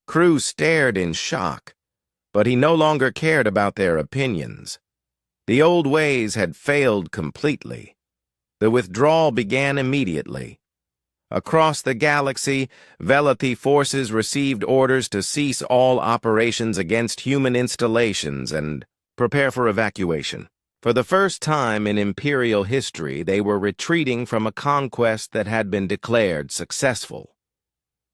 crew stared in shock, but he no longer cared about their opinions. The old ways had failed completely. The withdrawal began immediately. Across the galaxy, Velothi forces received orders to cease all operations against human installations and prepare for evacuation. For the first time in Imperial history, they were retreating from a conquest that had been declared successful.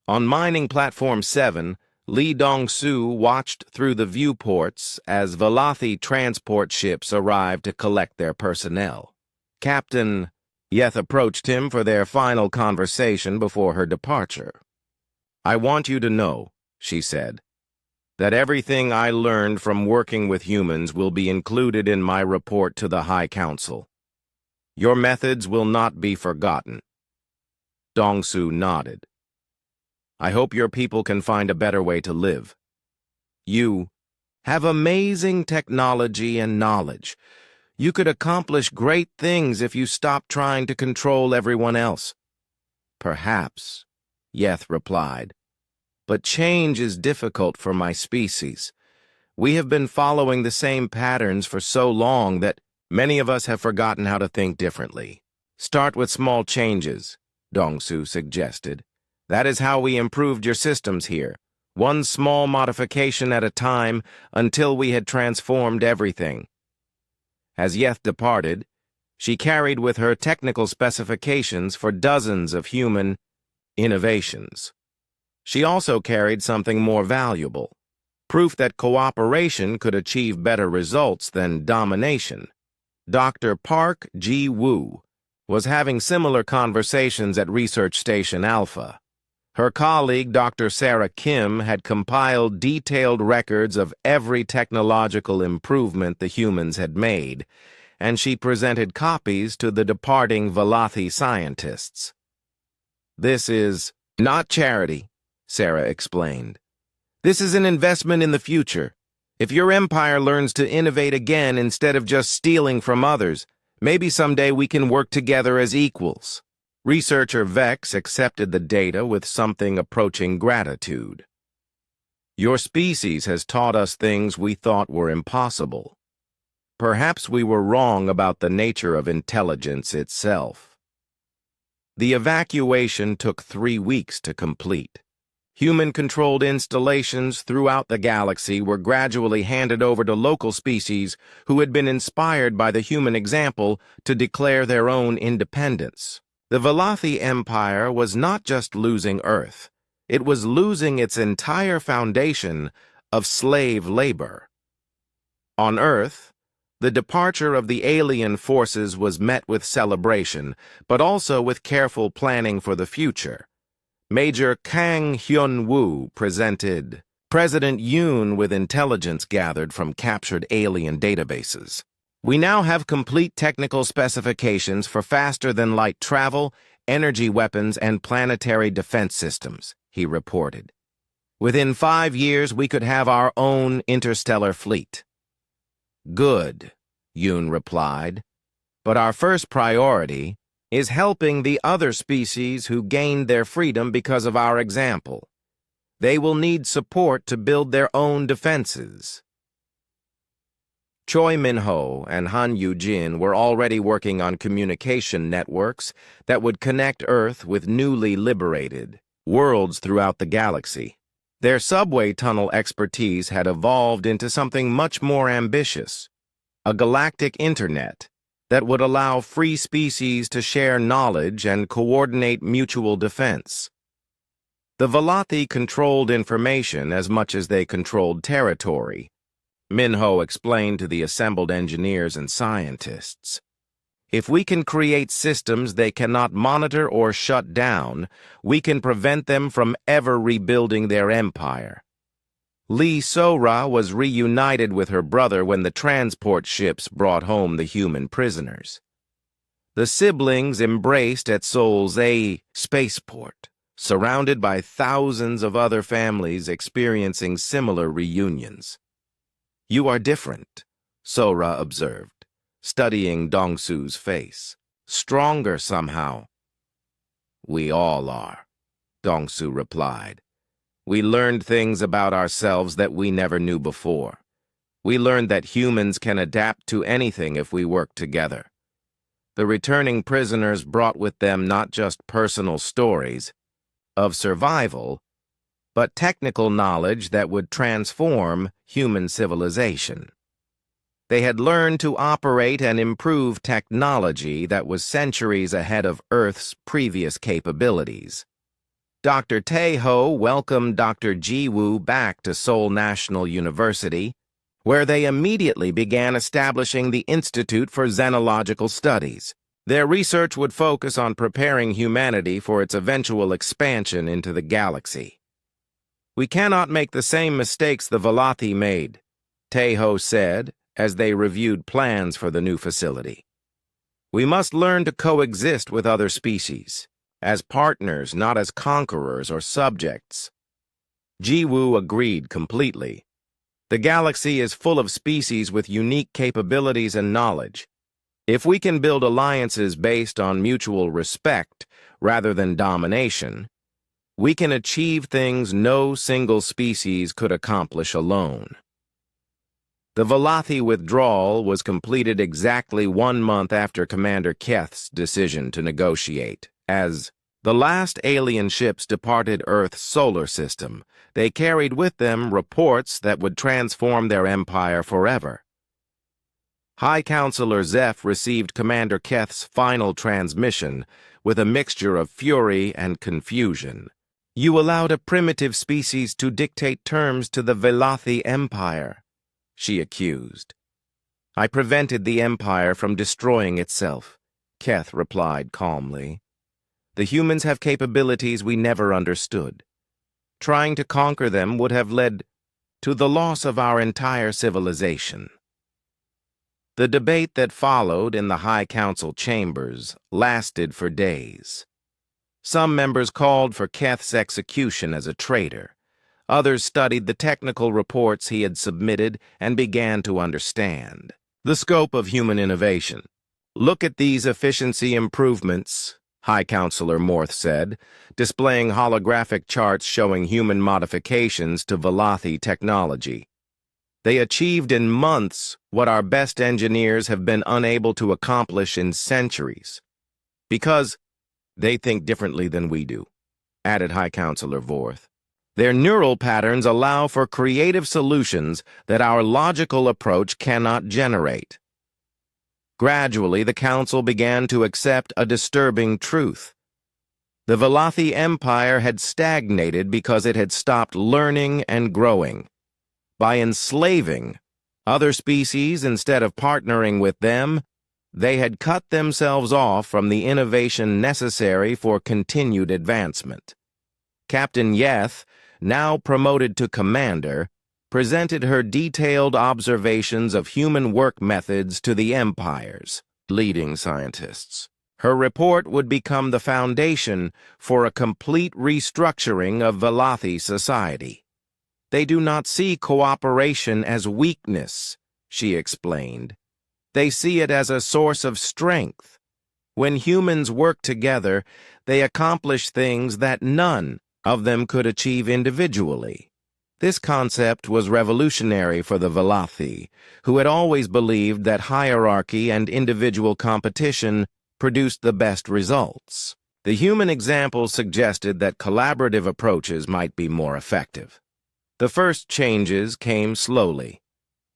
On Mining Platform 7, Lee Dong-soo watched through the viewports as Velothi transport ships arrived to collect their personnel. Captain Yeth approached him for their final conversation before her departure. "I want you to know," she said, "that everything I learned from working with humans will be included in my report to the High Council." Your methods will not be forgotten. Dongsu nodded. I hope your people can find a better way to live. You have amazing technology and knowledge. You could accomplish great things if you stopped trying to control everyone else. Perhaps, Yeth replied, but change is difficult for my species. We have been following the same patterns for so long that many of us have forgotten how to think differently. Start with small changes, Dongsu suggested. That is how we improved your systems here. One small modification at a time until we had transformed everything. As Yeth departed, she carried with her technical specifications for dozens of human innovations. She also carried something more valuable, proof that cooperation could achieve better results than domination. Dr. Park Ji Woo was having similar conversations at Research Station Alpha. Her colleague, Dr. Sarah Kim, had compiled detailed records of every technological improvement the humans had made, and she presented copies to the departing Velothi scientists. This is not charity, Sarah explained. This is an investment in the future. If your empire learns to innovate again instead of just stealing from others, maybe someday we can work together as equals. Researcher Vex accepted the data with something approaching gratitude. Your species has taught us things we thought were impossible. Perhaps we were wrong about the nature of intelligence itself. The evacuation took 3 weeks to complete. Human-controlled installations throughout the galaxy were gradually handed over to local species who had been inspired by the human example to declare their own independence. The Velothi Empire was not just losing Earth, it was losing its entire foundation of slave labor. On Earth, the departure of the alien forces was met with celebration, but also with careful planning for the future. Major Kang Hyun-woo presented President Yoon with intelligence gathered from captured alien databases. We now have complete technical specifications for faster-than-light travel, energy weapons, and planetary defense systems, he reported. Within 5 years, we could have our own interstellar fleet. Good, Yoon replied, but our first priority is helping the other species who gained their freedom because of our example. They will need support to build their own defenses. Choi Min-ho and Han Yu-jin were already working on communication networks that would connect Earth with newly liberated worlds throughout the galaxy. Their subway tunnel expertise had evolved into something much more ambitious, a galactic internet that would allow free species to share knowledge and coordinate mutual defense. The Velothi controlled information as much as they controlled territory, Min-ho explained to the assembled engineers and scientists. If we can create systems they cannot monitor or shut down, we can prevent them from ever rebuilding their empire. Lee Sora was reunited with her brother when the transport ships brought home the human prisoners. The siblings embraced at Seoul's A spaceport, surrounded by thousands of other families experiencing similar reunions. You are different, Sora observed, studying Dongsu's face. Stronger somehow. We all are, Dongsu replied. We learned things about ourselves that we never knew before. We learned that humans can adapt to anything if we work together. The returning prisoners brought with them not just personal stories of survival, but technical knowledge that would transform human civilization. They had learned to operate and improve technology that was centuries ahead of Earth's previous capabilities. Dr. Tae-ho welcomed Dr. Ji-woo back to Seoul National University, where they immediately began establishing the Institute for Xenological Studies. Their research would focus on preparing humanity for its eventual expansion into the galaxy. We cannot make the same mistakes the Velothi made, Tae-ho said as they reviewed plans for the new facility. We must learn to coexist with other species, as partners, not as conquerors or subjects. Jiwoo agreed completely. The galaxy is full of species with unique capabilities and knowledge. If we can build alliances based on mutual respect rather than domination, we can achieve things no single species could accomplish alone. The Velothi withdrawal was completed exactly 1 month after Commander Keth's decision to negotiate. As the last alien ships departed Earth's solar system, they carried with them reports that would transform their empire forever. High Counselor Zeph received Commander Keth's final transmission with a mixture of fury and confusion. "You allowed a primitive species to dictate terms to the Velothi Empire," she accused. "I prevented the Empire from destroying itself," Keth replied calmly. "The humans have capabilities we never understood. Trying to conquer them would have led to the loss of our entire civilization." The debate that followed in the High Council chambers lasted for days. Some members called for Keth's execution as a traitor. Others studied the technical reports he had submitted and began to understand the scope of human innovation. "Look at these efficiency improvements," High Counselor Morth said, displaying holographic charts showing human modifications to Velothi technology. "They achieved in months what our best engineers have been unable to accomplish in centuries. Because they think differently than we do," added High Counselor Vorth. "Their neural patterns allow for creative solutions that our logical approach cannot generate." Gradually, the Council began to accept a disturbing truth. The Velothi Empire had stagnated because it had stopped learning and growing. By enslaving other species instead of partnering with them, they had cut themselves off from the innovation necessary for continued advancement. Captain Yeth, now promoted to commander, presented her detailed observations of human work methods to the Empire's leading scientists. Her report would become the foundation for a complete restructuring of Velothi society. "They do not see cooperation as weakness," she explained. "They see it as a source of strength. When humans work together, they accomplish things that none of them could achieve individually." This concept was revolutionary for the Velothi, who had always believed that hierarchy and individual competition produced the best results. The human example suggested that collaborative approaches might be more effective. The first changes came slowly.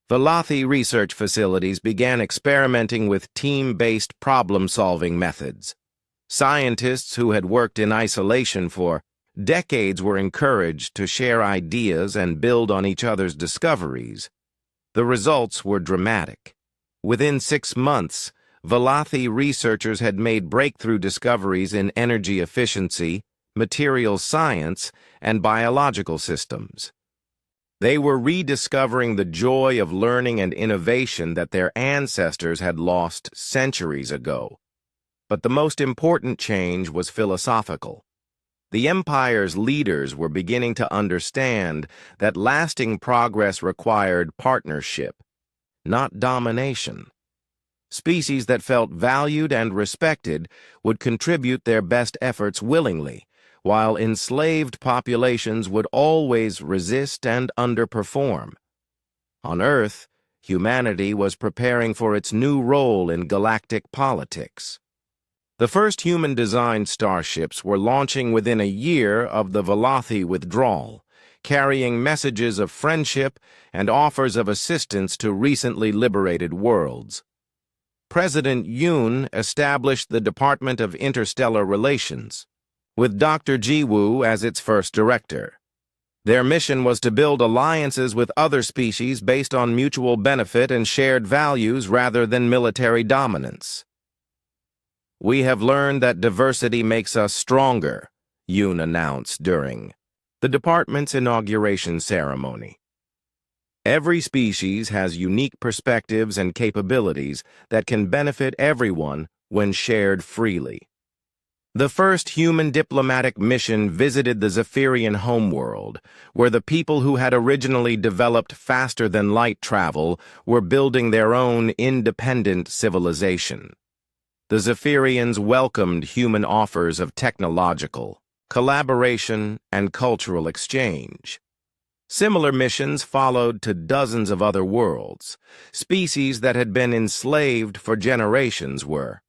Velothi research facilities began experimenting with team-based problem-solving methods. Scientists who had worked in isolation for decades were encouraged to share ideas and build on each other's discoveries. The results were dramatic. Within 6 months, Velothi researchers had made breakthrough discoveries in energy efficiency, materials science, and biological systems. They were rediscovering the joy of learning and innovation that their ancestors had lost centuries ago. But the most important change was philosophical. The Empire's leaders were beginning to understand that lasting progress required partnership, not domination. Species that felt valued and respected would contribute their best efforts willingly, while enslaved populations would always resist and underperform. On Earth, humanity was preparing for its new role in galactic politics. The first human-designed starships were launching within a year of the Velothi withdrawal, carrying messages of friendship and offers of assistance to recently liberated worlds. President Yoon established the Department of Interstellar Relations, with Dr. Jiwoo as its first director. Their mission was to build alliances with other species based on mutual benefit and shared values rather than military dominance. "We have learned that diversity makes us stronger," Yoon announced during the department's inauguration ceremony. "Every species has unique perspectives and capabilities that can benefit everyone when shared freely. The first human diplomatic mission visited the Zephyrian homeworld, where the people who had originally developed faster-than-light travel were building their own independent civilization. The Zephyrians welcomed human offers of technological, collaboration, and cultural exchange. Similar missions followed to dozens of other worlds. Species that had been enslaved for generations were